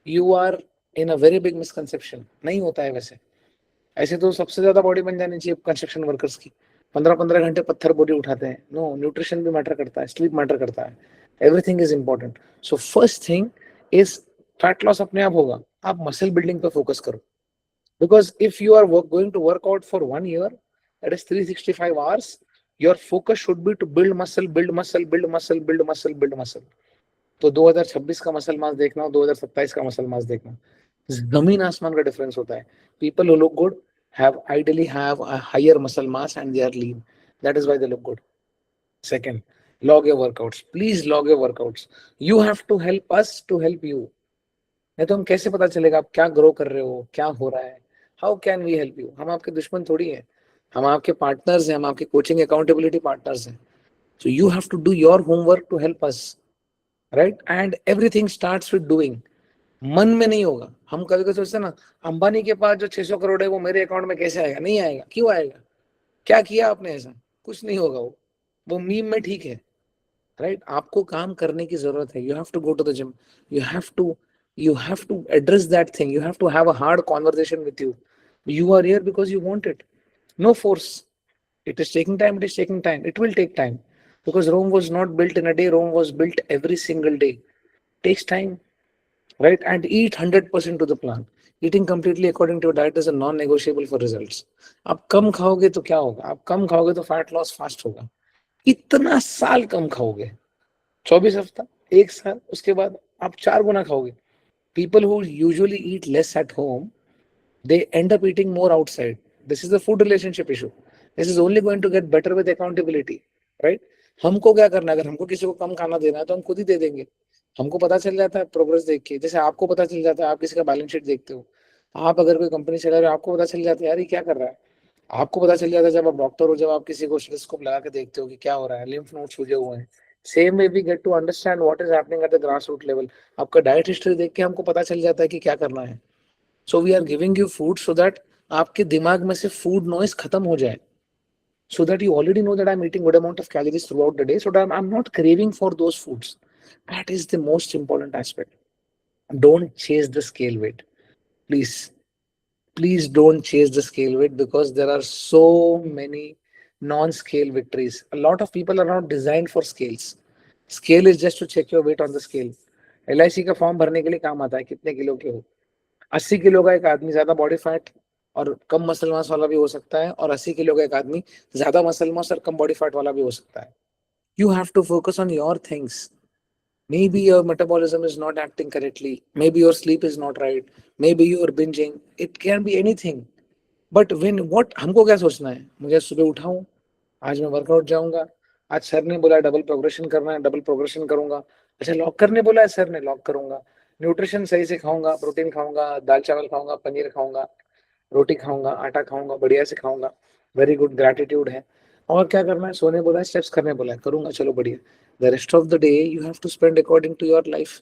you are in a very big misconception. नहीं होता है वैसे. ऐसे तो सबसे ज्यादा body बन जानी चाहिए कंस्ट्रक्शन वर्कर्स की. 15-15 घंटे पत्थर बॉडी उठाते हैं. नो, न्यूट्रिशन भी मैटर करता है, स्लीप मैटर करता है. Everything is important. So first thing is fat loss अपने आप होगा. आप मसल बिल्डिंग पे फोकस करो. Because if you are going to work out for 1 year, that is 365 hours, your focus should be to build muscle, build muscle, build muscle, build muscle, build muscle. तो 2026 का muscle mass देखना हो, 2027 का muscle mass देखना, जमीन आसमान का difference होता है. People who look good ideally have a higher muscle mass and they are lean. That is why they look good. Second, log your workouts. Please log your workouts. You have to help us to help you. नहीं तो हम कैसे पता चलेगा आप क्या grow कर रहे हो, क्या हो रहा है? How can we help you? हम आपके दुश्मन थोड़ी हैं, हम आपके पार्टनर्स हैं, हम आपके कोचिंग अकाउंटेबिलिटी पार्टनर्स हैं. So you have to do your homework to help us, right? And everything starts with doing. मन में नहीं होगा. हम कभी कभी सोचते हैं ना, अंबानी के पास जो 600 करोड़ है वो मेरे अकाउंट में कैसे आएगा? नहीं आएगा. क्यों आएगा? क्या किया आपने ऐसा? कुछ नहीं होगा. वो मीम में ठीक है, राइट? आपको काम करने की जरूरत है. You have to go to the gym. You have to address that thing. You have to have a hard conversation with you. You are here because you want it. No force. It is taking time. It is taking time. It will take time. Because Rome was not built in a day, Rome was built every single day. Takes time, right? And eat 100% to the plan. Eating completely according to your diet is a non-negotiable for results. आप कम खाओगे तो क्या होगा? आप कम खाओगे तो fat loss fast होगा. इतना साल कम खाओगे, 24 हफ्ता, 1 साल, उसके बाद आप 4 गुना खाओगे. People who usually eat less at home, they end up eating more outside. This is the food relationship issue. This is only going to get better with accountability, right? हमको क्या करना है? अगर हमको किसी को कम खाना देना है तो हम खुद ही दे देंगे. हमको पता चल जाता है प्रोग्रेस देख के. जैसे आपको पता चल जाता है, आप किसी का बैलेंस शीट देखते हो, आप अगर कोई कंपनी चला रहे हो, आपको पता चल जाता है यार ये क्या कर रहा है. आपको पता चल जाता है जब आप डॉक्टर हो, जब आप किसी को स्टेथोस्कोप लगा के देखते हो कि क्या हो रहा है, लिम्फ नोड सूजे हुए हैं. Same way we get to understand what is happening at the grass root level. आपका डाइट हिस्ट्री देख के हमको पता चल जाता है कि क्या करना है. So we are giving you food so that आपके दिमाग में से फूड नॉइज खत्म हो जाए. So that you already know that I'm eating good amount of calories throughout the day, so that I'm not craving for those foods. That is the most important aspect. Don't chase the scale weight. Please don't chase the scale weight, because there are so many non-scale victories. A lot of people are not designed for scales. Scale is just to check your weight on the scale. LIC का form भरने के लिए काम आता है कितने kilo के हो. 80 किलो का एक आदमी ज्यादा बॉडी फैट और कम मसल मास वाला भी हो सकता है, और 80 किलो का एक आदमी ज्यादा मसल मास और कम बॉडी फैट वाला भी हो सकता है. You have to focus on your things. Maybe your metabolism is not acting correctly. Maybe your sleep is not right. Maybe you're binging. It can be anything. But what हमको क्या सोचना है? मुझे सुबह उठाऊं, आज मैं वर्कआउट जाऊंगा, आज सर ने बोला डबल प्रोग्रेशन करना है, डबल प्रोग्रेशन करूंगा. अच्छा, लॉक करने बोला है सर ने, लॉक करूंगा. न्यूट्रिशन सही से खाऊंगा, प्रोटीन खाऊंगा, दाल चावल खाऊंगा, पनीर खाऊंगा, रोटी खाऊंगा, आटा खाऊंगा, बढ़िया से खाऊंगा. वेरी गुड, ग्रैटिट्यूड है. और क्या करना है? सोने बोला है, स्टेप्स करने बोला है, करूंगा, चलो बढ़िया. The rest of the day you have to spend according to your life.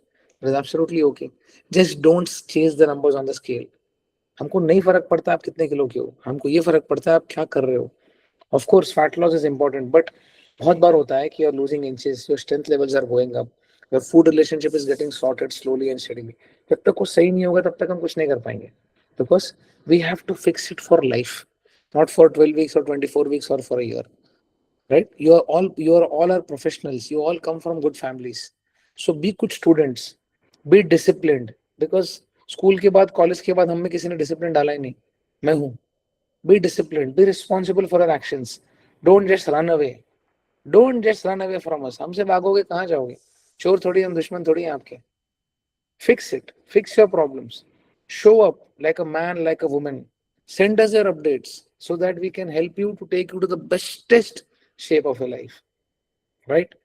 It is absolutely okay. Just don't chase the numbers on the scale. हमको नहीं फर्क पड़ता आप कितने किलो के हो, हमको ये फर्क पड़ता है आप क्या कर रहे हो. Of course fat loss is important, but बहुत बार होता है कि you're losing inches, your strength levels are going up, your food relationship is getting sorted slowly and steadily. जब तक वो सही नहीं होगा तब तक हम कुछ नहीं कर पाएंगे. Because we have to fix it for life, not for 12 weeks or 24 weeks or for a year. Right? You are all are professionals. You all come from good families. So be good students. Be disciplined. Because school के बाद, college के बाद हम में किसी ने discipline डाला ही नहीं. मैं हूँ. Be disciplined. Be responsible for your actions. Don't just run away. Don't just run away from us. हमसे भागोगे कहाँ जाओगे? चोर थोड़ी हम, दुश्मन थोड़ी हैं आपके. Fix it. Fix your problems. Show up like a man, like a woman. Send us your updates so that we can help you to take you to the bestest shape of your life. Right?